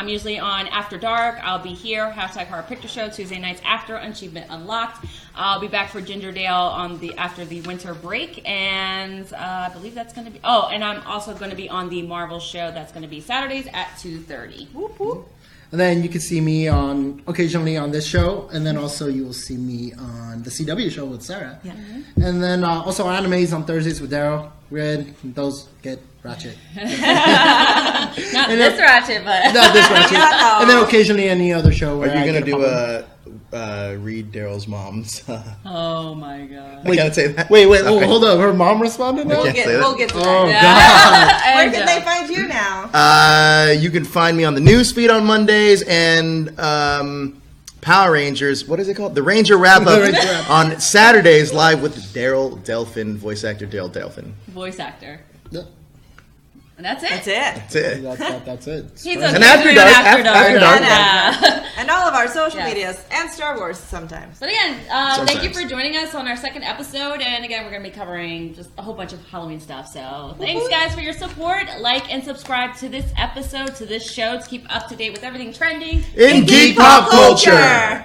usually on After Dark. I'll be here, #horror picture show, Tuesday nights after Achievement Unlocked. I'll be back for Gingerdale after the winter break, and I believe that's going to be. Oh, and I'm also going to be on the Marvel show. That's going to be Saturdays at 2:30. Whoop, whoop. And then you can see me occasionally on this show, and then also you will see me on the CW show with Sarah. Yeah. And then also animes on Thursdays with Daryl. Red, those get ratchet. Not this ratchet, but not this ratchet. No. And then occasionally any other show. Are you going to do read Daryl's mom's? Oh my God! Wait, I can't say that. Wait, hold up. Her mom responded now? We'll get to that. Oh God! Where can they find you now? You can find me on the news feed on Mondays and Power Rangers. What is it called? The Ranger Wrap Up on Saturdays live with Daryl Delphin, voice actor Daryl Delphin. Voice actor. Yeah. And that's it. That's it. That's it. He's and okay After Dark. After Dark. And all of our social medias and Star Wars sometimes. But again, thank you for joining us on our second episode. And again, we're going to be covering just a whole bunch of Halloween stuff. So thanks, guys, for your support. Like and subscribe to this episode, to this show, to keep up to date with everything trending in geek pop culture.